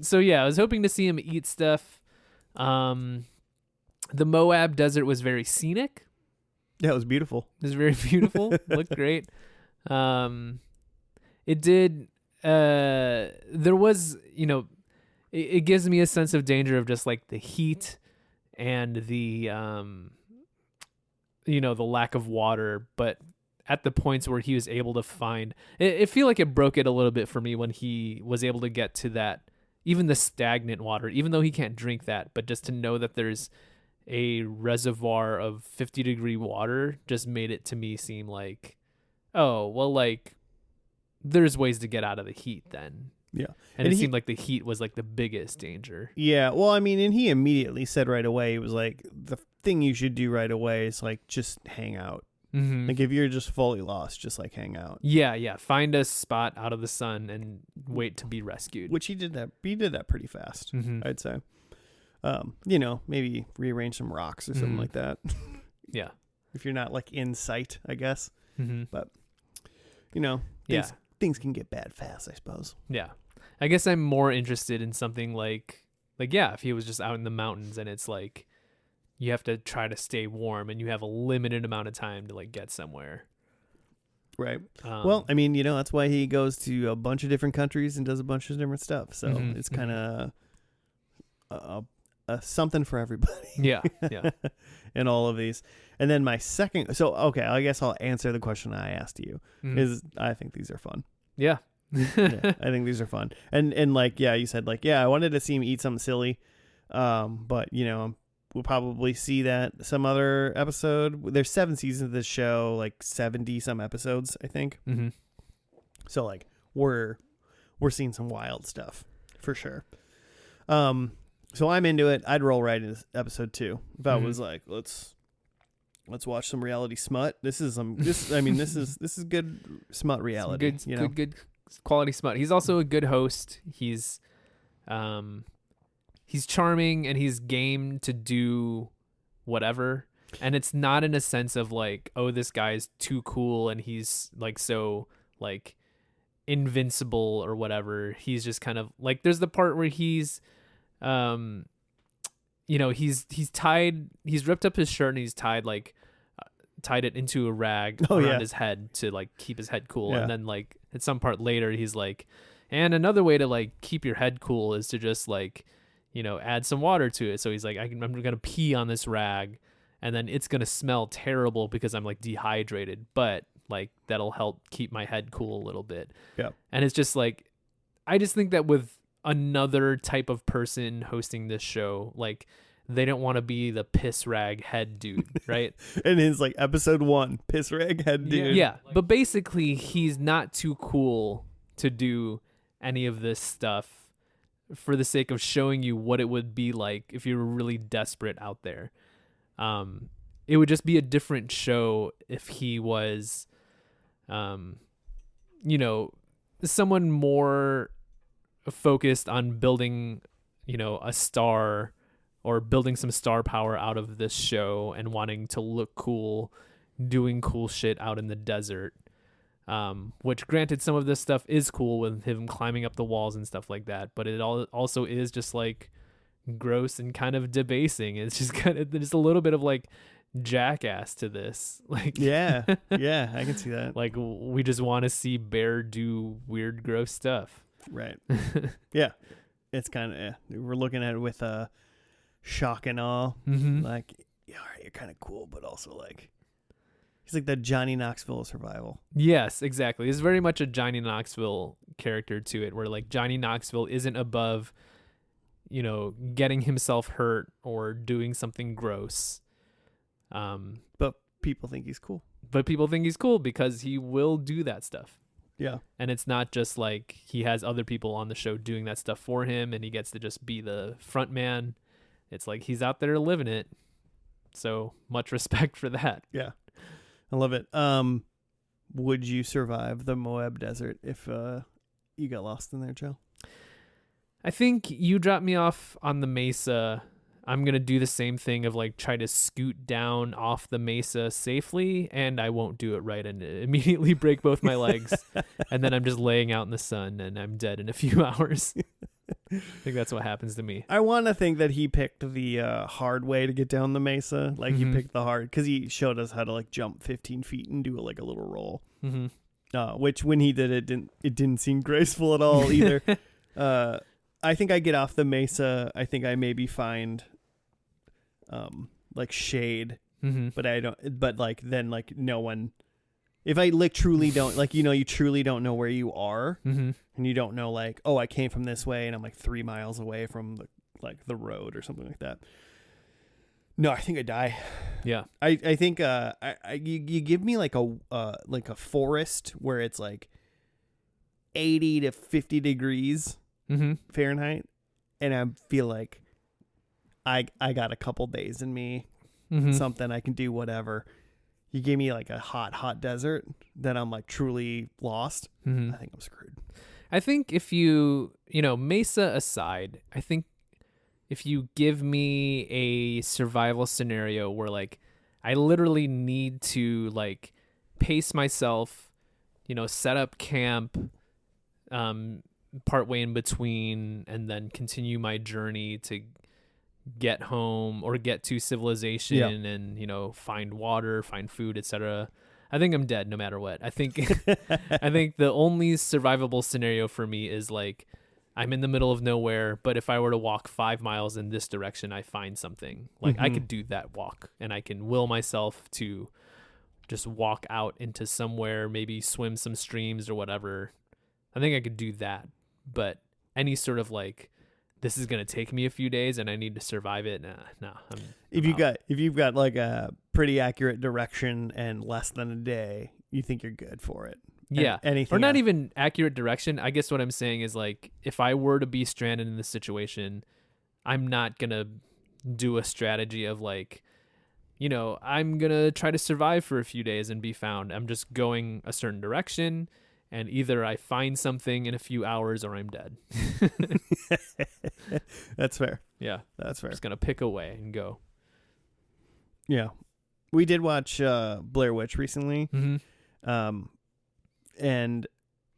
So yeah, I was hoping to see him eat stuff. The Moab desert was very scenic. Yeah, it was beautiful. It was very beautiful. Looked great. It did. There was, it gives me a sense of danger of just like the heat and the, the lack of water. But at the points where he was able to find, it feel like it broke it a little bit for me when he was able to get to that, even the stagnant water, even though he can't drink that, but just to know that there's a reservoir of 50-degree water just made it to me seem like, oh, well, like there's ways to get out of the heat then. Yeah. And it seemed like the heat was like the biggest danger. Yeah. Well, I mean, and he immediately said right away, it was like, the thing you should do right away is like, just hang out. Like if you're just fully lost, just like hang out. Yeah. Find a spot out of the sun and wait to be rescued. Which he did that. He did that pretty fast, I'd say. Maybe rearrange some rocks or something like that. Yeah. If you're not like in sight, I guess. But things can get bad fast, I suppose. Yeah. I guess I'm more interested in something like like, yeah, if he was just out in the mountains and it's like you have to try to stay warm and you have a limited amount of time to like get somewhere. Right. Well, I mean, that's why he goes to a bunch of different countries and does a bunch of different stuff. So it's kind of something for everybody. Yeah. Yeah. In all of these. And then my second, so, okay, I guess I'll answer the question I asked you is I think these are fun. Yeah. Yeah, I think these are fun. And like, yeah, you said like, yeah, I wanted to see him eat something silly. But we'll probably see that some other episode. There's 7 seasons of this show, like 70 some episodes, I think. Mm-hmm. So like we're seeing some wild stuff for sure. So I'm into it. I'd roll right into episode 2 if I was like, let's watch some reality smut. This is good smut reality. Good quality smut. He's also a good host. He's charming and he's game to do whatever. And it's not in a sense of like, oh, this guy's too cool and he's like so like invincible or whatever. He's just kind of like, there's the part where he's he's tied, he's ripped up his shirt and he's tied it into a rag around his head to like keep his head cool. And then like at some part later he's like, and another way to like keep your head cool is to just like, add some water to it. So he's like, I'm gonna pee on this rag and then it's gonna smell terrible because I'm like dehydrated, but like that'll help keep my head cool a little bit. Yeah. And it's just like, I just think that with another type of person hosting this show, like they don't want to be the piss rag head dude, right? And it's like episode 1, piss rag head dude. Yeah. But basically he's not too cool to do any of this stuff for the sake of showing you what it would be like if you were really desperate out there. It would just be a different show if he was, someone more focused on building, a star or building some star power out of this show and wanting to look cool, doing cool shit out in the desert. Which granted, some of this stuff is cool with him climbing up the walls and stuff like that, but it also is just like gross and kind of debasing. It's just there's a little bit of like jackass to this. Like, yeah, I can see that. Like we just want to see Bear do weird, gross stuff. Right. Yeah. It's kind of, we're looking at it with shock and awe. Mm-hmm. Like, yeah, all right, you're kind of cool, but also like, he's like the Johnny Knoxville of survival. Yes, exactly. There's very much a Johnny Knoxville character to it where like Johnny Knoxville isn't above, getting himself hurt or doing something gross. But people think he's cool. But people think he's cool because he will do that stuff. Yeah. And it's not just like he has other people on the show doing that stuff for him and he gets to just be the front man. It's like he's out there living it. So much respect for that. Yeah. I love it. Would you survive the Moab desert if you got lost in there, Joe? I think you drop me off on the mesa. I'm going to do the same thing of like try to scoot down off the mesa safely, and I won't do it right and immediately break both my legs. And then I'm just laying out in the sun and I'm dead in a few hours. I think that's what happens to me. I want to think that he picked the hard way to get down the mesa. Like he picked the hard, because he showed us how to like jump 15 feet and do like a little roll. Which when he did it didn't seem graceful at all either. I think I get off the mesa. I think I maybe find like shade, but I don't. But like then like no one. If I like truly don't like, you truly don't know where you are, and you don't know like, oh, I came from this way and I'm like 3 miles away from the road or something like that. No, I think I die. Yeah, I think you give me like a forest where it's like 80 to 50 degrees Fahrenheit, and I feel like I got a couple days in me, something I can do whatever. You gave me like a hot desert, then I'm like truly lost. I think I'm screwed. I think if Mesa aside, I think if you give me a survival scenario where like I literally need to like pace myself, set up camp, partway in between and then continue my journey to get home or get to civilization and, you know, find water, find food, etc., I think I'm dead no matter what. I think I think the only survivable scenario for me is like I'm in the middle of nowhere, but if I were to walk 5 miles in this direction, I find something. Like I could do that walk, and I can will myself to just walk out into somewhere, maybe swim some streams or whatever. I think I could do that. But any sort of like, this is going to take me a few days and I need to survive it. No. If you've got like a pretty accurate direction and less than a day, you think you're good for it. Yeah. Anything or not else? even accurate direction. I guess what I'm saying is like, if I were to be stranded in this situation, I'm not going to do a strategy of like, you know, I'm going to try to survive for a few days and be found. I'm just going a certain direction, and either I find something in a few hours or I'm dead. That's fair. Yeah. That's fair. Just going to pick away and go. Yeah. We did watch Blair Witch recently. Mm-hmm. And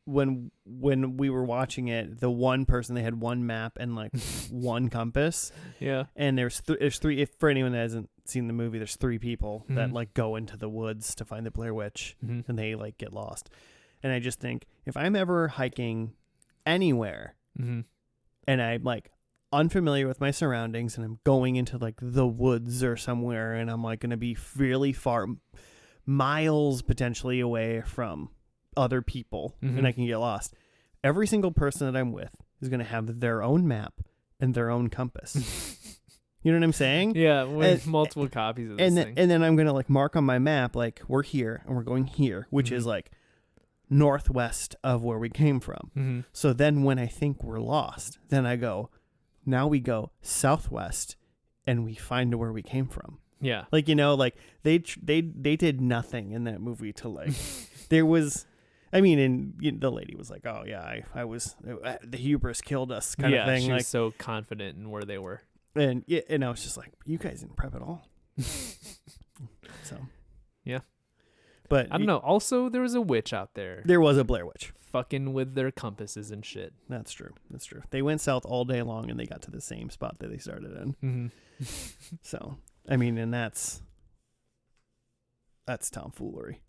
when we were watching it, the one person, they had one map and like one compass. Yeah. And there's three, if for anyone that hasn't seen the movie, there's 3 people that Mhm. like go into the woods to find the Blair Witch, Mhm. and they like get lost. And I just think if I'm ever hiking anywhere Mm-hmm. and I'm like unfamiliar with my surroundings and I'm going into like the woods or somewhere, and I'm like going to be really far, miles potentially away from other people, Mhm. and I can get lost. Every single person that I'm with is going to have their own map and their own compass. You know what I'm saying? Yeah, with And- multiple copies of this thing. And then I'm going to like mark on my map, like we're here and we're going here, which is Mhm. like northwest of where we came from. Mm-hmm. So then when I think we're lost, then I go, now we go southwest and we find where we came from. Yeah. Like, you know, like they did nothing in that movie to like, there was, I mean, and the lady was like, oh yeah, I was, the hubris killed us kind of thing. She Like, was so confident in where they were. and I was just like, you guys didn't prep at all. So, Yeah. But I don't know. Also, there was a witch out there there was a Blair Witch. fucking with their compasses and shit. That's true. That's true. They went south all day long and they got to the same spot that they started in. Mm-hmm. So, I mean, and that's tomfoolery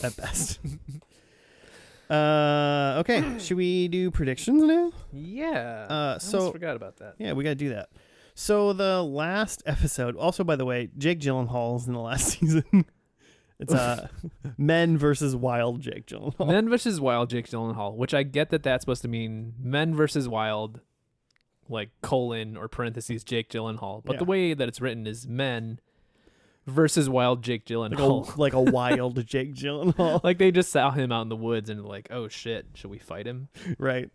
at best. Okay, should we do predictions now? Yeah. I So almost forgot about that. yeah, we got to do that. So the last episode, also by the way, Jake Gyllenhaal's in the last season. It's Men versus Wild Jake Gyllenhaal. Men versus Wild Jake Gyllenhaal, which I get that that's supposed to mean Men versus Wild, like colon or parentheses Jake Gyllenhaal. But Yeah. the way that it's written is Men versus Wild Jake Gyllenhaal. like a wild Jake Gyllenhaal. Like they just saw him out in the woods and like, oh shit, should we fight him? Right.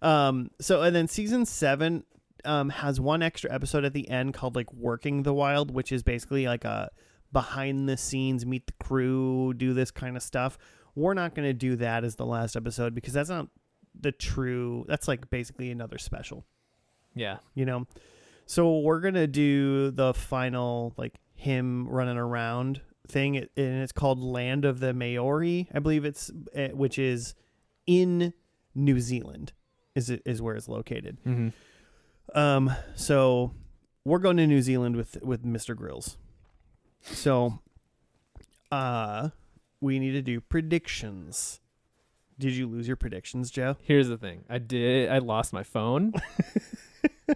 So and then season 7 has one extra episode at the end called like Working the Wild, which is basically like a behind the scenes, meet the crew, do this kind of stuff. We're not going to do that as the last episode because that's not that's like basically another special, Yeah. you know? So we're going to do the final, like him running around thing. And it's called Land of the Maori. I believe which is in New Zealand is where it's located. Mm-hmm. So we're going to New Zealand with Mr. Grills. So, we need to do predictions. Did you lose your predictions, Joe? Here's the thing. I lost my phone,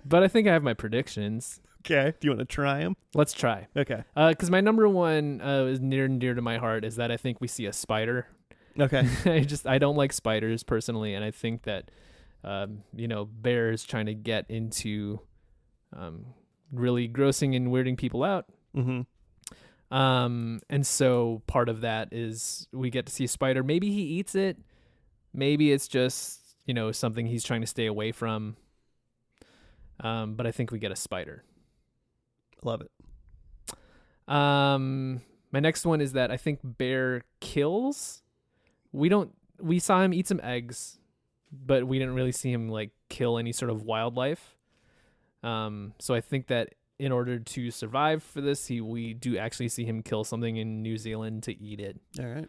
but I think I have my predictions. Okay. Do you want to try them? Let's try. Okay. Because my number one is near and dear to my heart is that I think we see a spider. Okay. I don't like spiders personally, and I think that Bear is trying to get into really grossing and weirding people out. Mm-hmm. And so part of that is we get to see a spider. Maybe he eats it. Maybe it's just, something he's trying to stay away from. But I think we get a spider. Love it. My next one is that I think Bear kills. We saw him eat some eggs, but we didn't really see him like kill any sort of wildlife. So I think that in order to survive for this, we do actually see him kill something in New Zealand to eat it. All right.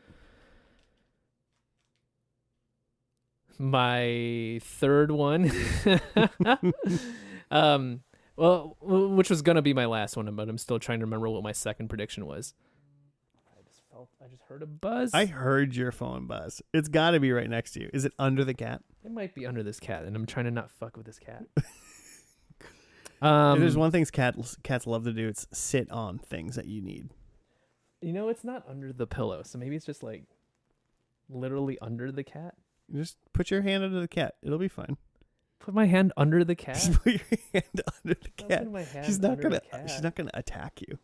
my third one, which was gonna be my last one, but I'm still trying to remember what my second prediction was. I just heard a buzz. I heard your phone buzz. It's got to be right next to you. Is it under the cat? It might be under this cat, and I'm trying to not fuck with this cat. If there's one thing cats love to do, it's sit on things that you need. It's not under the pillow, so maybe it's just like literally under the cat. Just put your hand under the cat. It'll be fine. Put my hand under the cat. Just put your hand under the cat. My hand She's not under gonna. the cat. She's not gonna attack you.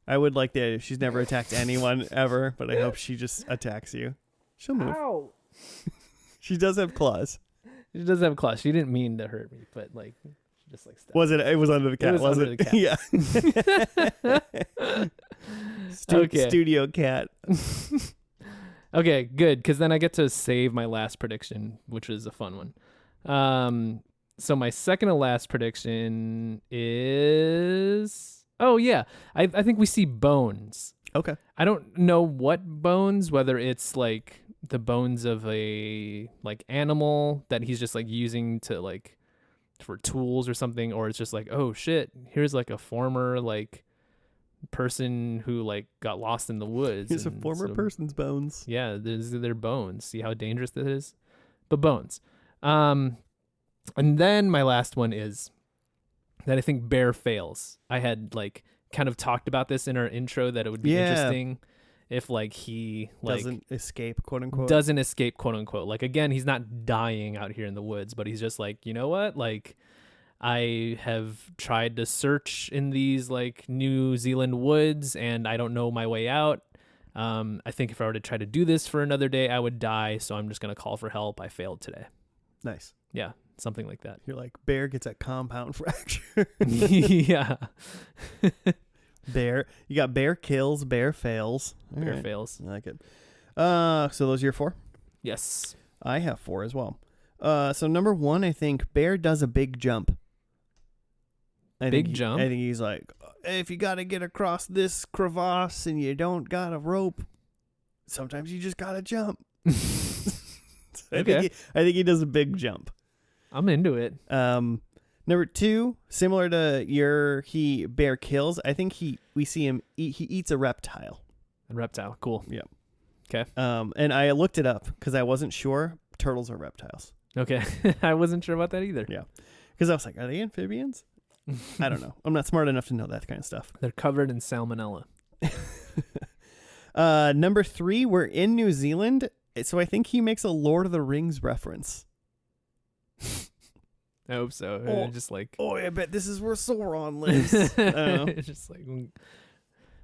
I would like that. She's never attacked anyone ever, but I hope she just attacks you. She'll move. Ow. She does have claws. She does have claws. She didn't mean to hurt me, but like, she just like stepped. Was it? It was under the cat. It was under the cat? Yeah. Okay. Studio cat. Okay, good, because then I get to save my last prediction, which is a fun one. So my second to last prediction is, I think we see bones. Okay. I don't know what bones, whether it's like the bones of a like animal that he's just like using to like for tools or something, or it's just like, oh shit, here's like a former like person who like got lost in the woods. It's a former person's bones. Yeah, they're bones. See how dangerous that is? But bones. And then my last one is that I think bear fails. I had like kind of talked about this in our intro that it would be interesting if like he like doesn't escape, quote unquote. Doesn't escape, quote unquote. Like again, he's not dying out here in the woods, but he's just like, you know what? Like I have tried to search in these like New Zealand woods and I don't know my way out. I think if I were to try to do this for another day, I would die. So I'm just going to call for help. I failed today. Nice. Yeah. Something like that. You're like, bear gets a compound fracture. Yeah. Bear. You got bear kills, bear fails. All bear right. fails. I like it. So those are your 4? Yes. I have 4 as well. So number 1, I think bear does a big jump. I think he's like, if you got to get across this crevasse and you don't got a rope, sometimes you just got to jump. Okay. I think he does a big jump. I'm into it. Number 2, similar to bear kills. I think we see him he eats a reptile. A reptile. Cool. Yeah. Okay. And I looked it up because I wasn't sure. Turtles are reptiles. Okay. I wasn't sure about that either. Yeah. Because I was like, are they amphibians? I don't know. I'm not smart enough to know that kind of stuff. They're covered in salmonella. Number 3, we're in New Zealand. So I think he makes a Lord of the Rings reference. I hope so. Just like, I bet this is where Sauron lives. I don't know. It's just like,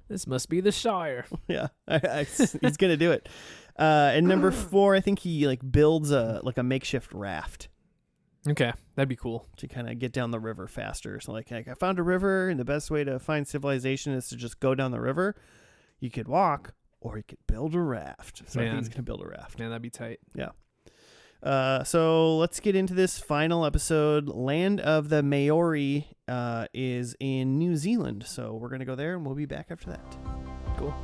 this must be the Shire. Yeah, he's gonna do it. And number 4, I think he like builds a makeshift raft. Okay, that'd be cool to kind of get down the river faster. So like I found a river, and the best way to find civilization is to just go down the river. You could walk, or you could build a raft. So I think he's gonna build a raft. Man, that'd be tight. Yeah. So let's get into this final episode. Land of the Maori is in New Zealand. So we're going to go there and we'll be back after that. Cool.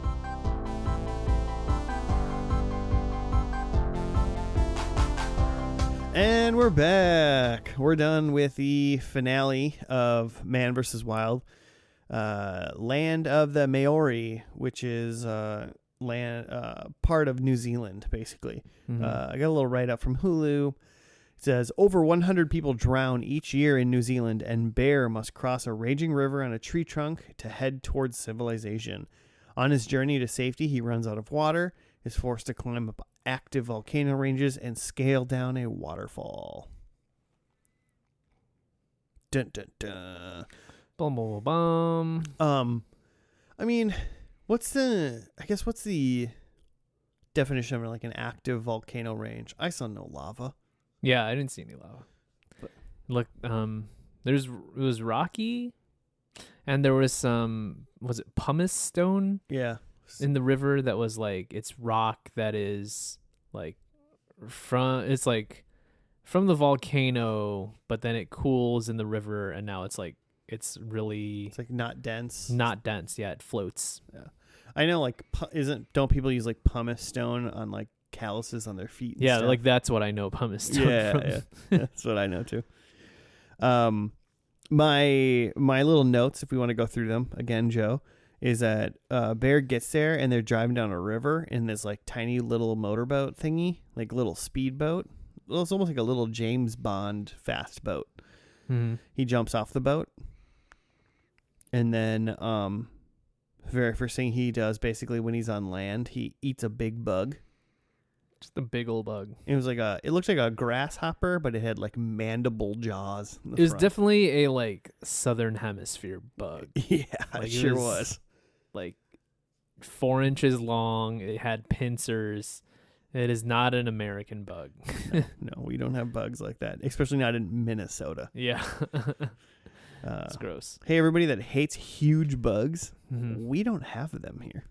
And we're back. We're done with the finale of Man vs. Wild. Land of the Maori, which is part of New Zealand, basically. Mm-hmm. I got a little write-up from Hulu. It says, over 100 people drown each year in New Zealand, and bear must cross a raging river on a tree trunk to head towards civilization. On his journey to safety, he runs out of water, is forced to climb up active volcano ranges, and scale down a waterfall. Dun, dun, dun. Bum, bum, bum, bum. I mean, what's the definition of like an active volcano range? I saw no lava. Yeah, I didn't see any lava. But look, it was rocky, and there was some, was it pumice stone? Yeah. In the river that was like, it's rock that is like from the volcano, but then it cools in the river, and now it's like it's like not dense. Not dense. Yeah, it floats. Yeah. I know, like, don't people use like pumice stone on like calluses on their feet. And Yeah, stuff. like that's what I know pumice stone from. Yeah, that's what I know too. My little notes, if we want to go through them again, Joe, is that Bear gets there and they're driving down a river in this like tiny little motorboat thingy, like little speedboat. Well, it's almost like a little James Bond fast boat. Mm-hmm. He jumps off the boat, and then very first thing he does, basically when he's on land, he eats a big bug. Just a big old bug. It looked like a grasshopper, but it had like mandible jaws. It was definitely a like southern hemisphere bug. Yeah, Like, it sure was. Like 4 inches long. It had pincers. It is not an American bug. No, we don't have bugs like that, especially not in Minnesota. Yeah. It's gross. Hey, everybody that hates huge bugs, Mm-hmm. we don't have them here.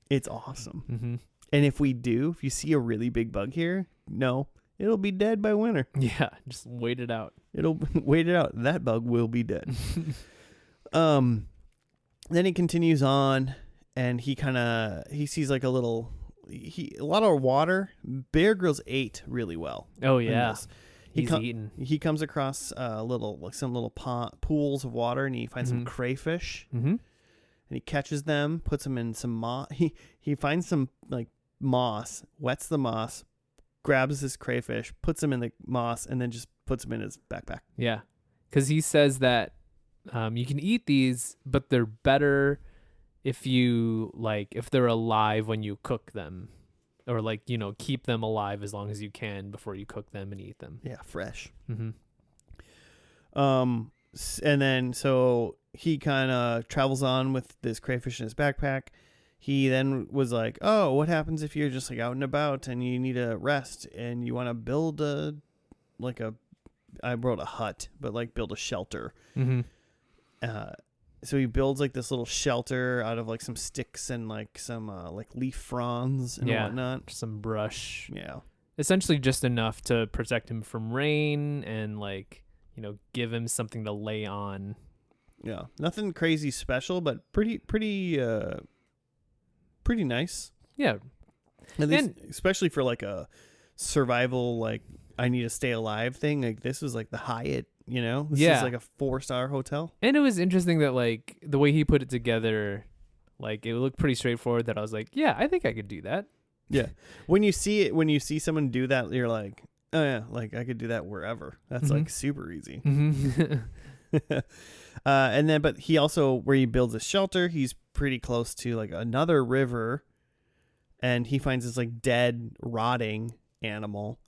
It's awesome. Mm-hmm. And if we do, if you see a really big bug here, no, it'll be dead by winter. Yeah, just wait it out. It'll wait it out. That bug will be dead. Then he continues on, and he sees like a lot of water. Bear Grylls ate really well. Oh yeah, he's He eating. He comes across some little pools of water, and he finds some crayfish. Mm-hmm. And he catches them, puts them in some moss. He finds some like moss, wets the moss, grabs this crayfish, puts them in the moss, and then just puts them in his backpack. Yeah, because he says that you can eat these, but they're better if they're alive when you cook them, or keep them alive as long as you can before you cook them and eat them. Yeah, fresh. Mm-hmm. And then so he kind of travels on with this crayfish in his backpack. He then was like, oh, what happens if you're just like out and about and you need a rest and you want to build I wrote a hut, but like build a shelter. Mm-hmm. So he builds like this little shelter out of like some sticks and like some like leaf fronds and whatnot. Some brush. Yeah. Essentially just enough to protect him from rain and give him something to lay on. Yeah. Nothing crazy special, but pretty nice. Yeah. At least, especially for like a survival, like I need to stay alive thing. Like this was like the Hyatt, This is like a 4-star hotel. And it was interesting that like the way he put it together, like it looked pretty straightforward that I was like, yeah, I think I could do that. Yeah. When you see someone do that, you're like, oh yeah, like I could do that wherever. That's like super easy. Mm-hmm. And then, but he also, where he builds a shelter, he's pretty close to like another river, and he finds this like dead, rotting animal.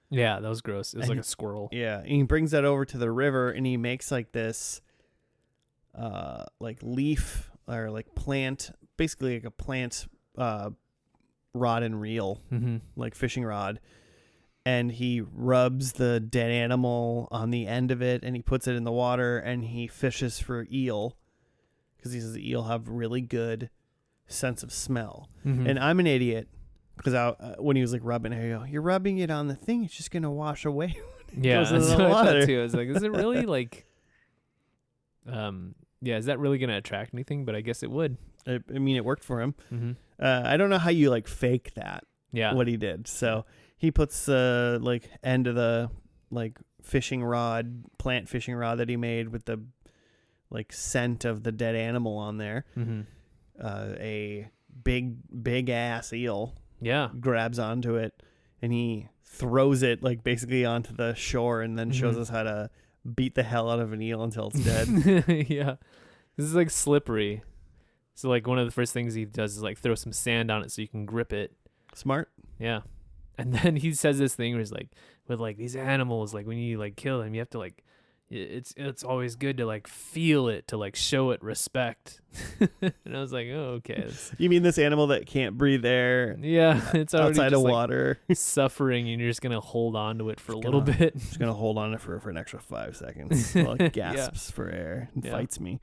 Yeah, that was gross. It was like a squirrel. Yeah, and he brings that over to the river, and he makes like this, like leaf or like plant, basically like a plant, rod and reel, like fishing rod. And he rubs the dead animal on the end of it, and he puts it in the water, and he fishes for eel, because he says the eel have really good sense of smell. And I'm an idiot, because when he was like rubbing it, I go, you're rubbing it on the thing, it's just gonna wash away. Yeah, that's what I thought too. I was like, is it really like, is that really gonna attract anything? But I guess it would. I mean, it worked for him. I don't know how you like fake that. Yeah, what he did. So he puts the like end of the like plant fishing rod that he made with the like scent of the dead animal on there. A big ass eel grabs onto it, and he throws it like basically onto the shore, and then shows us how to beat the hell out of an eel until it's dead. Yeah, this is like slippery. So like one of the first things he does is like throw some sand on it so you can grip it. Smart. Yeah. And then he says this thing where he's like, with like these animals, like when you like kill them, you have to like, it's always good to like feel it, to like show it respect. And I was like, oh, okay. You mean this animal that can't breathe air? Yeah, it's already outside just, of water, suffering, and you're just gonna hold on to it for a little bit. Just gonna hold on to it for an extra 5 seconds while it gasps for air and fights me.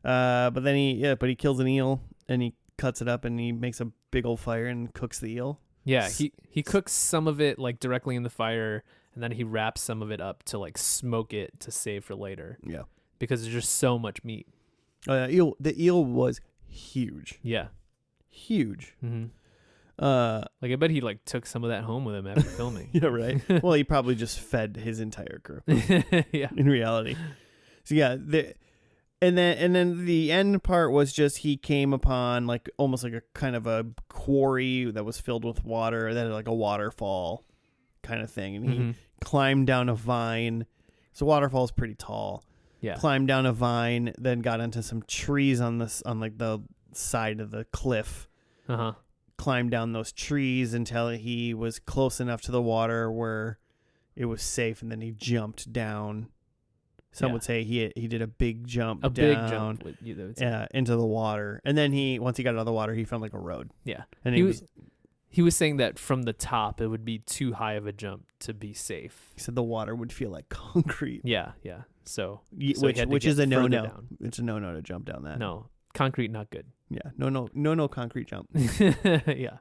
But then he kills an eel, and he cuts it up, and he makes a big old fire and cooks the eel. Yeah, he cooks some of it like directly in the fire, and then he wraps some of it up to like smoke it to save for later. Yeah, because there's just so much meat. Oh yeah, the eel was huge. Yeah, huge. Like I bet he like took some of that home with him after filming. Yeah, right. Well, he probably just fed his entire crew. Yeah. In reality. So yeah, and then the end part was just he came upon like almost like a kind of a quarry that was filled with water that had like a waterfall kind of thing, and he climbed down a vine. So waterfall is pretty tall. Yeah. Climbed down a vine, then got into some trees on like the side of the cliff. Climbed down those trees until he was close enough to the water where it was safe, and then he jumped down. Some would say he did a big jump down, big jump into the water, and then once he got out of the water, he found like a road. Yeah, and he was saying that from the top it would be too high of a jump to be safe. He said the water would feel like concrete. Yeah. So which is a no-no. It's a no-no to jump down that. No, concrete not good. Yeah, no concrete jump. Yeah.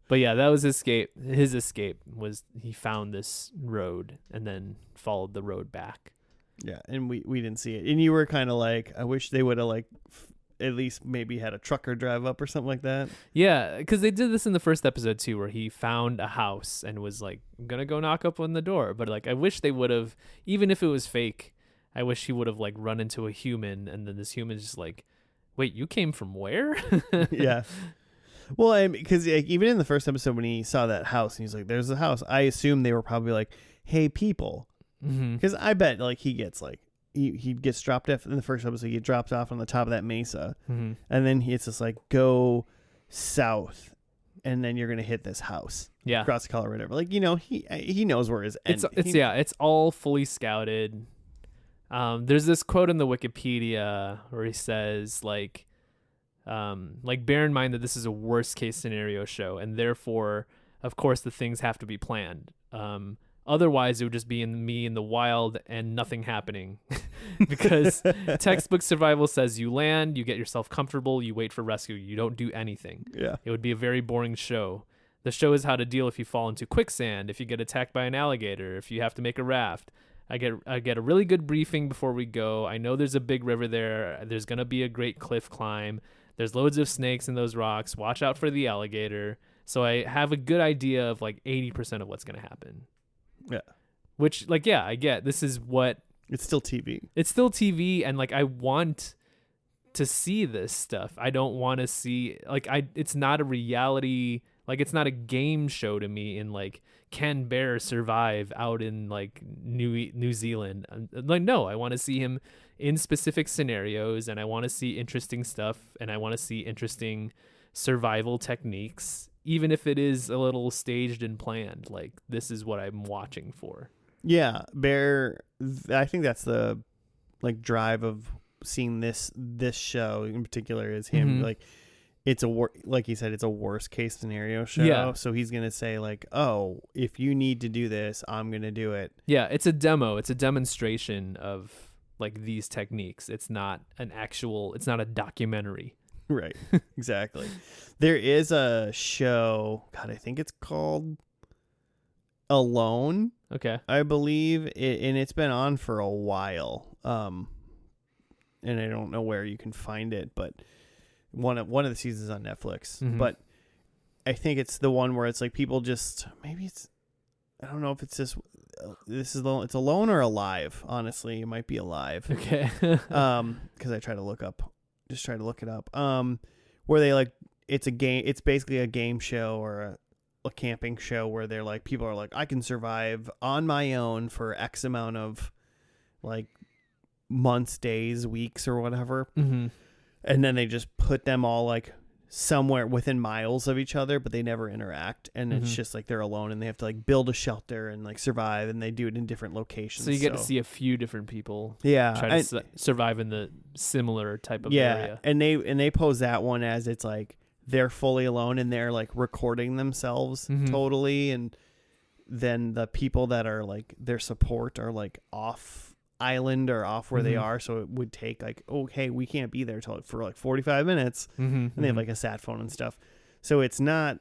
But yeah, that was escape. His escape was he found this road and then followed the road back. Yeah, and we didn't see it. And you were kind of like, I wish they would have like at least maybe had a trucker drive up or something like that. Yeah, because they did this in the first episode too, where he found a house and was like, I'm gonna go knock up on the door. But like, I wish they would have, even if it was fake, I wish he would have like run into a human, and then this human's just like, wait, you came from where? Yeah. Well, because like, even in the first episode when he saw that house and he's like, there's a house, I assume they were probably like, hey, people. Because I bet like he gets like, he gets dropped off in the first episode, he dropped off on the top of that mesa. And then it's just like, go south and then you're going to hit this house. Yeah. Across the color or whatever. Like, you know, he knows where his end. It's all fully scouted. There's this quote in the Wikipedia where he says like bear in mind that this is a worst case scenario show, and therefore of course the things have to be planned. Otherwise it would just be me in the wild and nothing happening. Because textbook survival says you land, you get yourself comfortable, you wait for rescue, you don't do anything. Yeah. It would be a very boring show. The show is how to deal if you fall into quicksand, if you get attacked by an alligator, if you have to make a raft. I get a really good briefing before we go. I know there's a big river there. There's going to be a great cliff climb. There's loads of snakes in those rocks. Watch out for the alligator. So I have a good idea of like 80% of what's going to happen. Yeah. Which like, yeah, I get. This is what... It's still TV. It's still TV, and like I want to see this stuff. I don't want to see... Like it's not a reality... Like it's not a game show to me in like... Can Bear survive out in like New Zealand? Like, no, I want to see him in specific scenarios, and I want to see interesting stuff, and I want to see interesting survival techniques, even if it is a little staged and planned. Like, this is what I'm watching for. Yeah, Bear, I think that's the like drive of seeing this show in particular is him like, it's like he said, it's a worst case scenario show. Yeah. So he's going to say like, oh, if you need to do this, I'm going to do it. Yeah. It's a demo. It's a demonstration of like these techniques. It's not it's not a documentary. Right. Exactly. There is a show, God, I think it's called Alone. Okay. I believe and it's been on for a while. And I don't know where you can find it, but one of the seasons on Netflix, but I think it's the one where it's like people just maybe it's I don't know if it's it's Alone or Alive. Honestly, it might be Alive. Okay. Because I try to look it up. Where they like it's a game. It's basically a game show or a camping show where they're like people are like I can survive on my own for X amount of like months, days, weeks, or whatever. And then they just put them all like somewhere within miles of each other, but they never interact. And it's just like they're alone and they have to like build a shelter and like survive, and they do it in different locations. So you get to see a few different people try to survive in the similar type of area. And they pose that one as it's like they're fully alone and they're like recording themselves totally. And then the people that are like their support are like off island or off where they are, so it would take like, oh hey, we can't be there for like 45 minutes, and they have like a sat phone and stuff, so it's not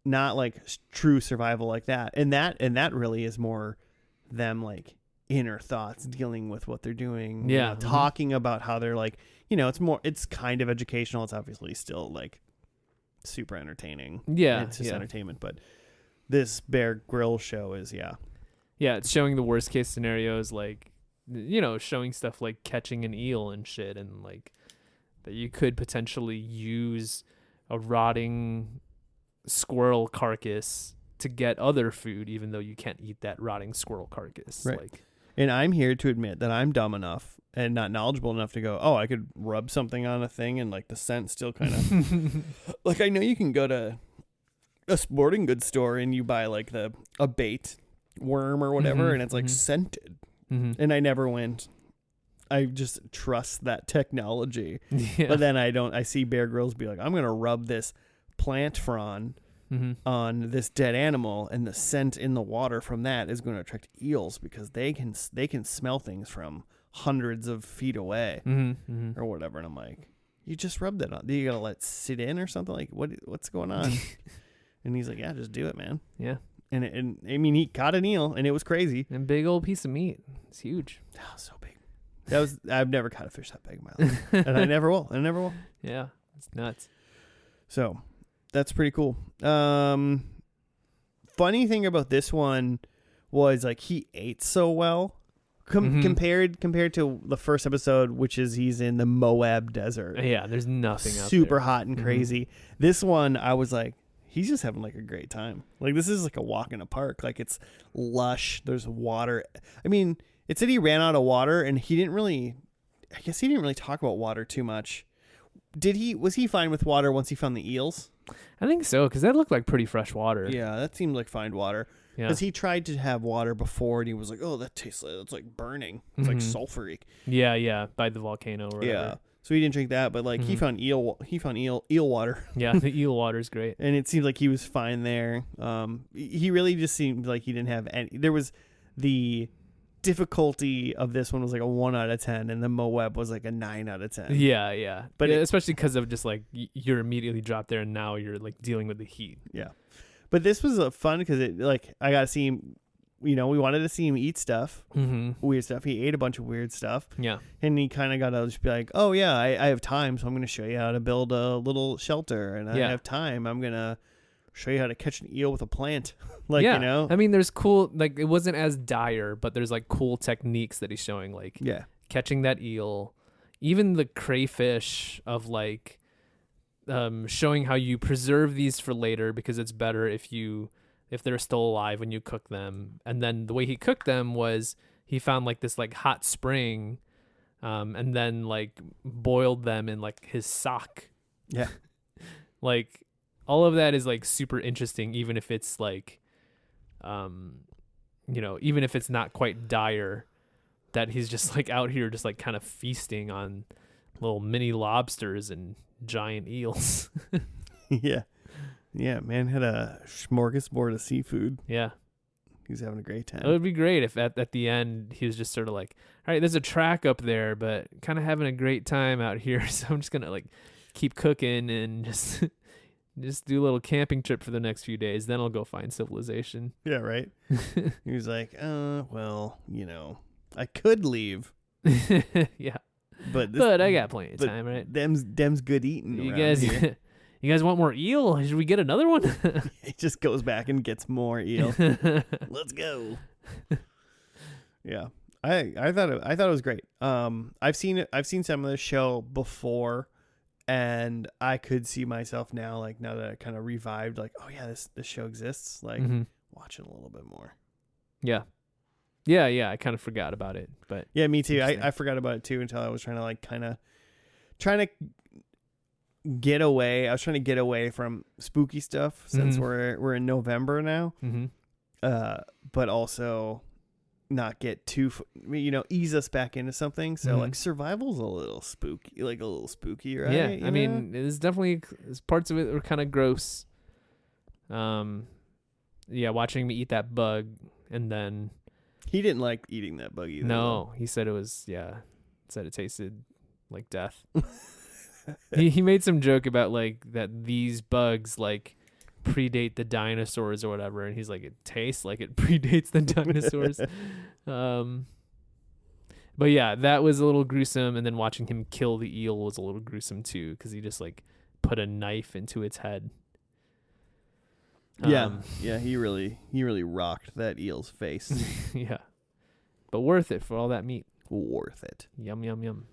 like true survival like that, and that really is more them like inner thoughts dealing with what they're doing, talking about how they're like, it's kind of educational. It's obviously still like super entertaining. Yeah, it's just yeah. entertainment. But this Bear Grylls show is Yeah, it's showing the worst case scenarios, like, showing stuff like catching an eel and shit, and like that you could potentially use a rotting squirrel carcass to get other food, even though you can't eat that rotting squirrel carcass. Right. Like, And I'm here to admit that I'm dumb enough and not knowledgeable enough to go, oh, I could rub something on a thing and like the scent still kind of like, I know you can go to a sporting goods store and you buy like a bait worm or whatever, and it's like scented. And I never went. I just trust that technology. Yeah. But then I see Bear Grylls be like, I'm gonna rub this plant frond on this dead animal, and the scent in the water from that is going to attract eels because they can smell things from hundreds of feet away or whatever. And I'm like, you just rubbed it on. You gotta let it sit in or something? Like what's going on? And he's like, yeah, just do it, man. Yeah. And I mean, he caught an eel, and it was crazy. And big old piece of meat. It's huge. Oh, so big. I've never caught a fish that big in my life, and I never will. Yeah, it's nuts. So that's pretty cool. Funny thing about this one was like he ate so well compared to the first episode, which is he's in the Moab desert. Yeah, there's nothing out there. Super hot and crazy. This one, I was like, he's just having like a great time. Like this is like a walk in a park. Like it's lush. There's water. I mean, it said he ran out of water, and I guess he didn't really talk about water too much. Was he fine with water once he found the eels? I think so, because that looked like pretty fresh water. Yeah, that seemed like fine water. Yeah. Because he tried to have water before, and he was like, oh, that tastes like, it's like burning. It's like sulfury. Yeah, by the volcano or whatever. Yeah. So he didn't drink that, but like he found eel water. Yeah, the eel water's great. And it seemed like he was fine there. He really just seemed like he didn't have any. There was the difficulty of this one was like a 1 out of 10, and the Moab was like a 9 out of 10. Yeah. But especially because of just like you're immediately dropped there, and now you're like dealing with the heat. Yeah. But this was fun because it like I got to see him. We wanted to see him eat stuff, weird stuff. He ate a bunch of weird stuff. Yeah. And he kind of got to just be like, oh, yeah, I have time, so I'm going to show you how to build a little shelter. And I have time. I'm going to show you how to catch an eel with a plant. I mean, there's cool, like, it wasn't as dire, but there's, like, cool techniques that he's showing, like, catching that eel, even the crayfish of, like, showing how you preserve these for later because it's better if they're still alive when you cook them. And then the way he cooked them was he found like this like hot spring and then like boiled them in like his sock. Yeah. Like all of that is like super interesting, even if it's like even if it's not quite dire, that he's just like out here just like kind of feasting on little mini lobsters and giant eels. Yeah, man had a smorgasbord of seafood. Yeah. He's having a great time. It would be great if at the end he was just sort of like, all right, there's a track up there, but kind of having a great time out here. So I'm just going to like keep cooking and just do a little camping trip for the next few days. Then I'll go find civilization. Yeah, right. He was like, well, I could leave. Yeah. But I got plenty of time, right? Them's good eating. You guys want more eel? Should we get another one? It just goes back and gets more eel. Let's go. Yeah, I thought it was great. I've seen some of the show before, and I could see myself now, like now that I kind of revived, like, oh yeah, this show exists. Like watching a little bit more. Yeah. I kind of forgot about it, but yeah, me too. I forgot about it too until I was trying to get away. I was trying to get away from spooky stuff since we're in November now. But also not get too, ease us back into something. So like survival's a little spooky, right? Yeah. I mean, there's definitely parts of it that were kind of gross. Yeah. Watching me eat that bug, and then he didn't like eating that bug either. No, he said it tasted like death. He made some joke about like that these bugs like predate the dinosaurs or whatever, and he's like, it tastes like it predates the dinosaurs. But yeah, that was a little gruesome, and then watching him kill the eel was a little gruesome too, because he just like put a knife into its head. Yeah, he really rocked that eel's face. Yeah, but worth it for all that meat. Worth it. Yum yum yum.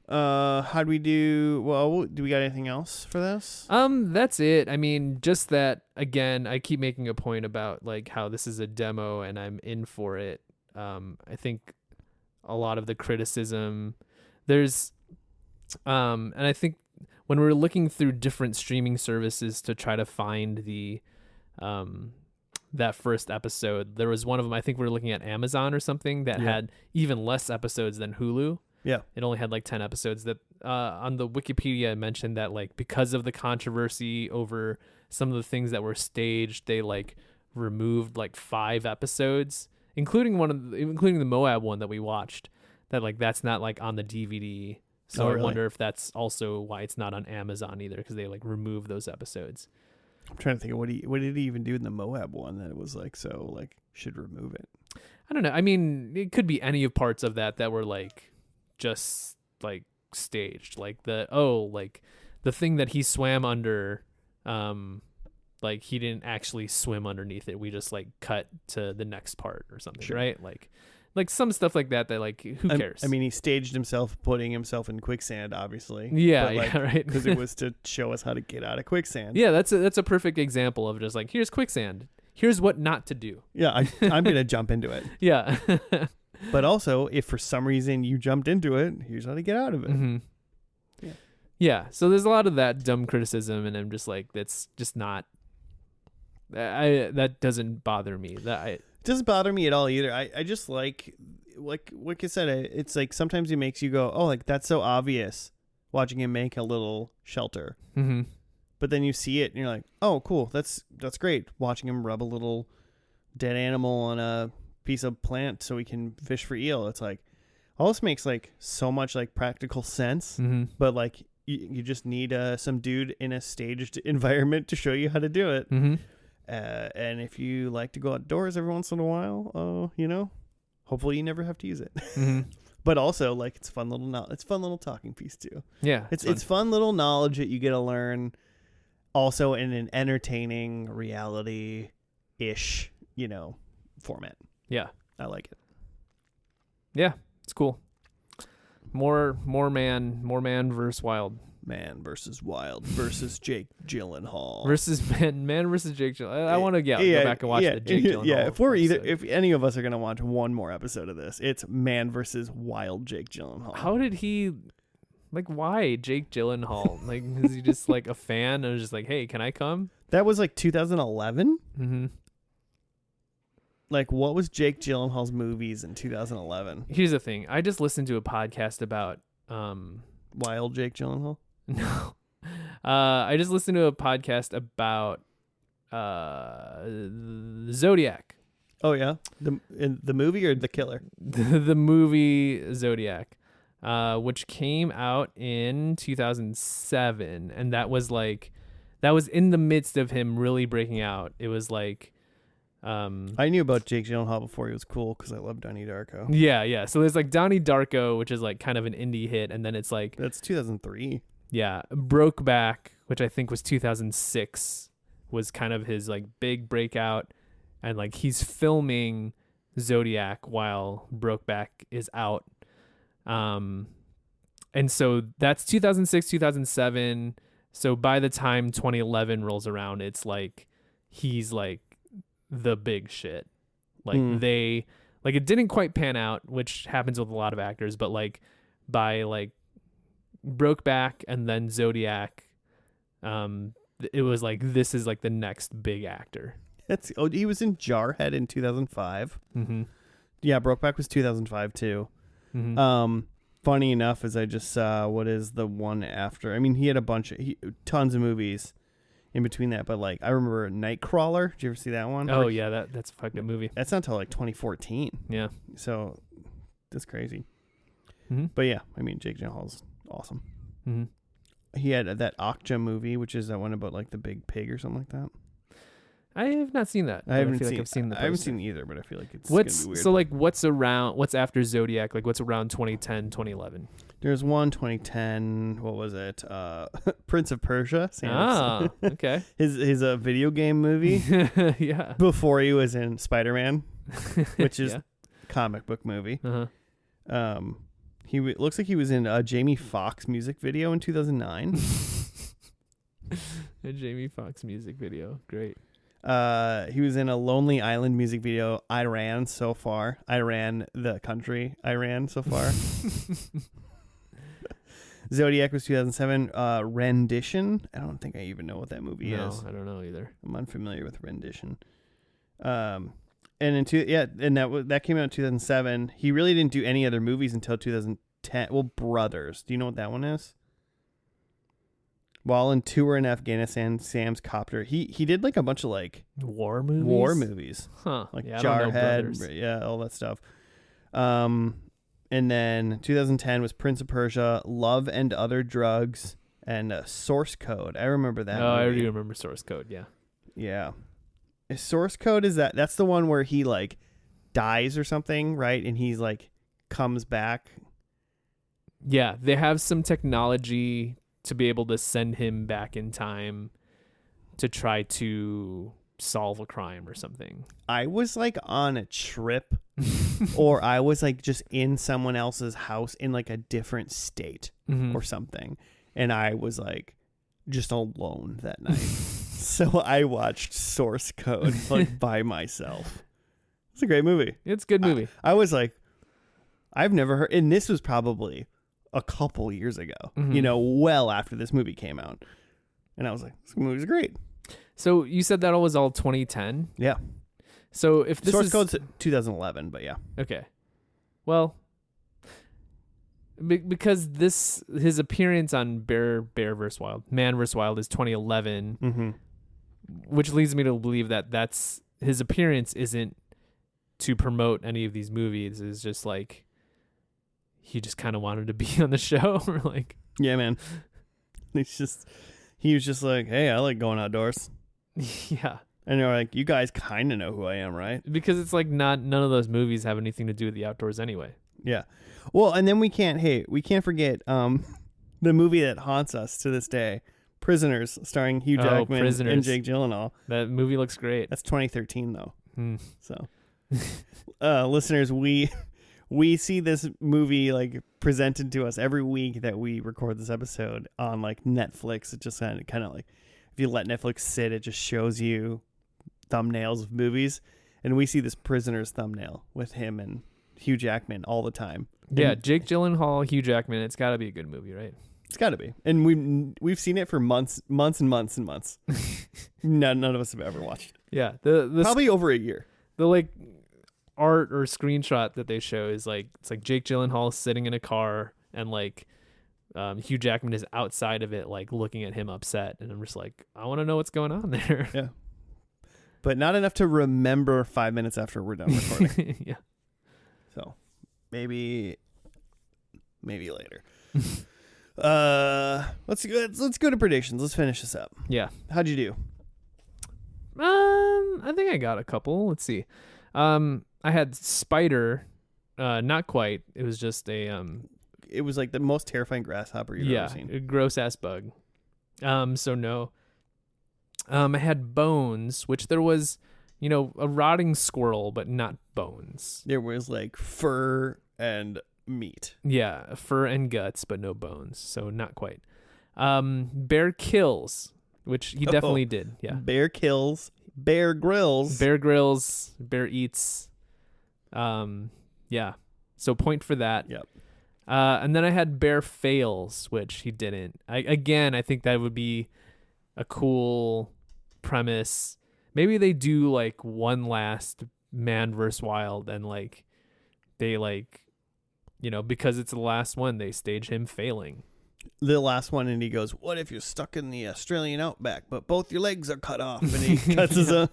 How do we do? Well, do we got anything else for this? That's it. I mean, just that again, I keep making a point about like how this is a demo and I'm in for it. I think a lot of the criticism there's and I think when we're looking through different streaming services to try to find the that first episode, there was one of them, I think we were looking at Amazon or something that had even less episodes than Hulu. Yeah. It only had like 10 episodes. That on the Wikipedia mentioned that like because of the controversy over some of the things that were staged, they like removed like 5 episodes, including the Moab one that we watched. That like that's not like on the DVD. So I wonder if that's also why it's not on Amazon either, because they like remove those episodes. I'm trying to think of what did he even do in the Moab one that it was like so like should remove it. I don't know. I mean, it could be any of parts of that were like just like staged, like the thing that he swam under, like he didn't actually swim underneath it. We just like cut to the next part or something, sure. Right? Like some stuff like that like who cares? I mean, he staged himself putting himself in quicksand, obviously. Yeah, but like, yeah, right. Because it was to show us how to get out of quicksand. Yeah, that's a perfect example of just like, here's quicksand. Here's what not to do. Yeah, I'm gonna jump into it. Yeah. But also, if for some reason you jumped into it, here's how to get out of it. Mm-hmm. Yeah. Yeah. So there's a lot of that dumb criticism, and I'm just like, that's just not. That doesn't bother me. It doesn't bother me at all either. I just like I said, it's like sometimes it makes you go, oh, like that's so obvious watching him make a little shelter. Mm-hmm. But then you see it and you're like, oh, cool. That's great. Watching him rub a little dead animal on a piece of plant so we can fish for eel. It's like all this makes like so much like practical sense. Mm-hmm. But like you just need some dude in a staged environment to show you how to do it. Mm-hmm. And if you like to go outdoors every once in a while, hopefully you never have to use it. Mm-hmm. But also like it's fun little talking piece too. Yeah, it's fun little knowledge that you get to learn. Also in an entertaining reality-ish, format. Yeah. I like it. Yeah, it's cool. More man versus wild. Man versus wild versus Jake Gyllenhaal. Man versus Jake Gyllenhaal. I want to go back and watch the Jake Gyllenhaal. Yeah, if any of us are going to watch one more episode of this, it's man versus wild Jake Gyllenhaal. How did he... Like, why Jake Gyllenhaal? Like, is he just like a fan and was just like, hey, can I come? That was like 2011? Mm-hmm. Like, what was Jake Gyllenhaal's movies in 2011? Here's the thing. I just listened to a podcast about... Wild Jake Gyllenhaal? No. I just listened to a podcast about Zodiac. Oh, yeah? The movie or the killer? The movie Zodiac. Which came out in 2007, and that was in the midst of him really breaking out. It was like, I knew about Jake Gyllenhaal before he was cool because I love Donnie Darko. Yeah. So there's like Donnie Darko, which is like kind of an indie hit, and then it's like that's 2003. Yeah, Brokeback, which I think was 2006, was kind of his like big breakout, and like he's filming Zodiac while Brokeback is out. And so that's 2006, 2007. So by the time 2011 rolls around, it's like he's like the big shit. Like it didn't quite pan out, which happens with a lot of actors, but like by like Brokeback and then Zodiac, it was like this is like the next big actor. He was in Jarhead in 2005. Mm-hmm. Yeah, Brokeback was 2005 too. Mm-hmm. Funny enough, as I just saw, what is the one after? I mean, he had tons of movies in between that, but like I remember Nightcrawler. Did you ever see that one? Oh yeah, that's a fucked up movie. That's not until like 2014. Yeah. So that's crazy. Mm-hmm. But yeah, I mean, Jake Gyllenhaal's awesome. Mm-hmm. He had that Okja movie, which is that one about like the big pig or something like that. I have not seen that. I haven't feel seen. like I've seen the I haven't poster. seen either, but I feel like it's What's gonna be weird. so like? What's after Zodiac? Like what's around 2010, 2011? There's one 2010. What was it? Prince of Persia. Ah, okay. his video game movie Yeah. before he was in Spider-Man, which is Yeah. comic book movie. Uh-huh. Looks like he was in a Jamie Foxx music video in 2009. A Jamie Foxx music video. Great. He was in a Lonely Island music video. I ran the country. I ran so far. Zodiac was 2007. Rendition. I don't think I even know what that movie is. I don't know either. I'm unfamiliar with Rendition. And that came out in 2007. He really didn't do any other movies until 2010. Well, Brothers. Do you know what that one is? While on tour in Afghanistan, Sam's copter. He did like a bunch of like War movies. war movies, Huh. like Yeah, I don't know Jarhead, Brothers. yeah, all that stuff. And then 2010 was Prince of Persia, Love and Other Drugs, and Source Code. I remember that. I movie. already remember Source Code. Yeah. Yeah. Source Code is that's the one where he like dies or something, right? And he's like comes back. Yeah, they have some technology to be able to send him back in time to try to solve a crime or something. I was like on a trip or I was like just in someone else's house in like a different state Mhm. or something. And I was like just alone that night. So I watched Source Code like by myself. It's a great movie. It's a good movie. I was like, I've never heard, and this was probably a couple years ago, Mhm. well after this movie came out. And I was like, this movie's great. So you said that was all 2010. Yeah. So if this Source is Code's 2011, but yeah. okay, well, because his appearance on Man vs. Wild is 2011, Mm-hmm. which leads me to believe that that's his appearance isn't to promote any of these movies. It's just like he just kind of wanted to be on the show, or like Yeah, man. He was just like, hey, I like going outdoors. yeah. And they're like, you guys kind of know who I am, right? Because it's like none of those movies have anything to do with the outdoors anyway. Yeah. Well, and then we can't forget the movie that haunts us to this day, Prisoners, starring Hugh Jackman and Prisoners. Jake Gyllenhaal. That movie looks great. That's 2013 though. Hmm. So, listeners, we see this movie like presented to us every week that we record this episode on like Netflix. It just kind of like, if you let Netflix sit, it just shows you thumbnails of movies, and we see this Prisoners thumbnail with him and Hugh Jackman all the time. Yeah, And Jake Gyllenhaal, Hugh Jackman. It's got to be a good movie, right? it's got to be. And we've seen it for months and months and months. None of us have ever watched it. Yeah, the Probably over a year. the like art or screenshot that they show is like it's like Jake Gyllenhaal sitting in a car and like Hugh Jackman is outside of it like looking at him upset, and I'm just like, I want to know what's going on there. Yeah. But not enough to remember 5 minutes after we're done recording. Yeah. So maybe later. Let's go to predictions. Let's finish this up. Yeah. How'd you do? I think I got a couple. Let's see. I had Spider, not quite. It was just a It was like the most terrifying grasshopper you've ever seen. a gross ass bug. So no. I had Bones, which there was, a rotting squirrel, but not bones. There was like fur and meat. Yeah, fur and guts, but no bones. So not quite. Bear kills, which he definitely did. Yeah. Bear kills. Bear grills. Bear grills. Bear eats. Yeah. So point for that. Yep. And then I had Bear fails, which he didn't. I think that would be a cool premise. Maybe they do like one last Man vs. Wild, and like they like, because it's the last one, they stage him failing. The last one, and he goes, "What if you're stuck in the Australian outback, but both your legs are cut off?" And he cuts his own.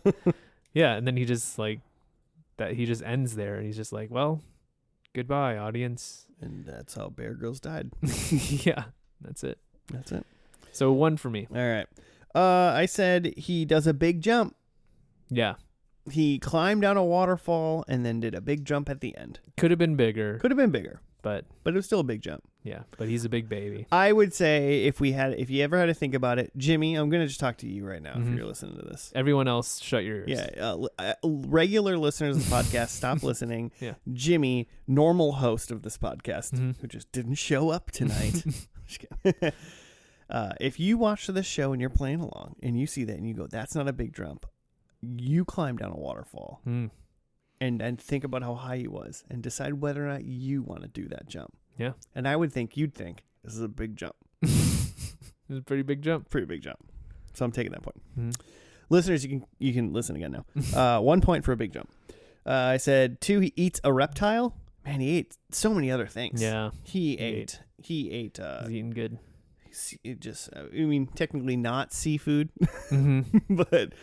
Yeah, and then he just ends there, and he's just like, well, goodbye, audience. And that's how Bear Grylls died. Yeah, that's it. That's it. So 1 for me. All right. I said he does a big jump. Yeah. He climbed down a waterfall and then did a big jump at the end. Could have been bigger. Could have been bigger, but it was still a big jump. Yeah, but he's a big baby. I would say if you ever had to think about it, Jimmy, I'm going to just talk to you right now if you're listening to this. Everyone else, shut your ears. Yeah, regular listeners of the podcast, stop listening. Yeah. Jimmy, normal host of this podcast, who just didn't show up tonight. Just kidding. If you watch this show and you're playing along and you see that and you go, that's not a big jump, you climb down a waterfall and think about how high he was and decide whether or not you want to do that jump. Yeah. And I would think you'd think this is a big jump. It's a pretty big jump. Pretty big jump. So I'm taking that point. Listeners, you can listen again now. 1 point for a big jump. I said 2, he eats a reptile. Man, he ate so many other things. Yeah. He ate. He's eating good. It just, I mean, technically not seafood, but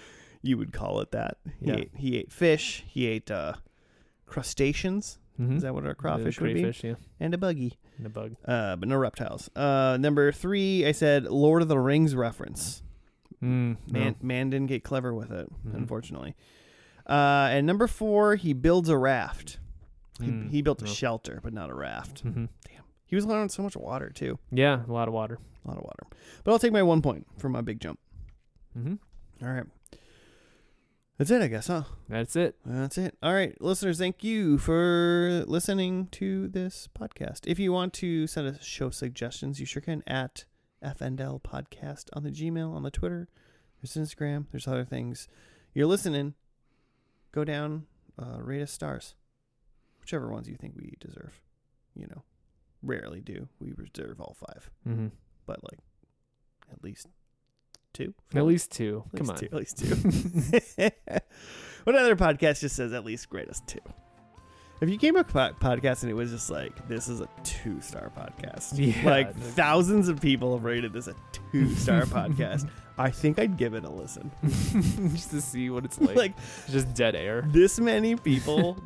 you would call it that. Yeah. He ate fish. He ate crustaceans. Is that what a crawfish would be? Crayfish, yeah. And a buggy. And a bug. But no reptiles. Number 3, I said Lord of the Rings reference. Man didn't get clever with it, unfortunately. And number 4, he builds a raft. He built a shelter, but not a raft. Damn. He was on so much water, too. Yeah, a lot of water. A lot of water. But I'll take my 1 point for my big jump. All right. That's it, I guess, huh? That's it. That's it. All right, listeners, thank you for listening to this podcast. If you want to send us show suggestions, you sure can at FNL Podcast on the Gmail, on the Twitter. There's Instagram. There's other things. You're listening. Go down, rate us stars. Whichever ones you think we deserve. You know, rarely do. We reserve all 5. But, like, at least 2? At least 2. Come on. At least 2. What other podcast just says at least grade us 2? If you came up with a podcast and it was just like, this is a 2-star podcast. Yeah, like thousands of people have rated this a 2-star podcast. I think I'd give it a listen. Just to see what it's like. Like just dead air. This many people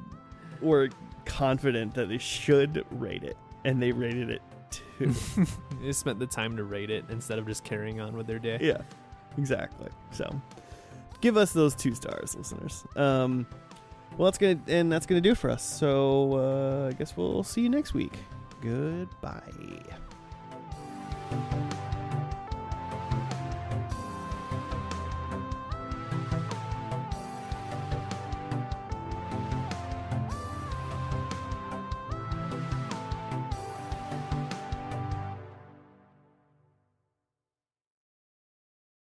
were confident that they should rate it. And they rated it 2. They spent the time to rate it instead of just carrying on with their day. Yeah, exactly. So give us those 2 stars, listeners. Well, that's gonna do it for us. So I guess we'll see you next week. Goodbye.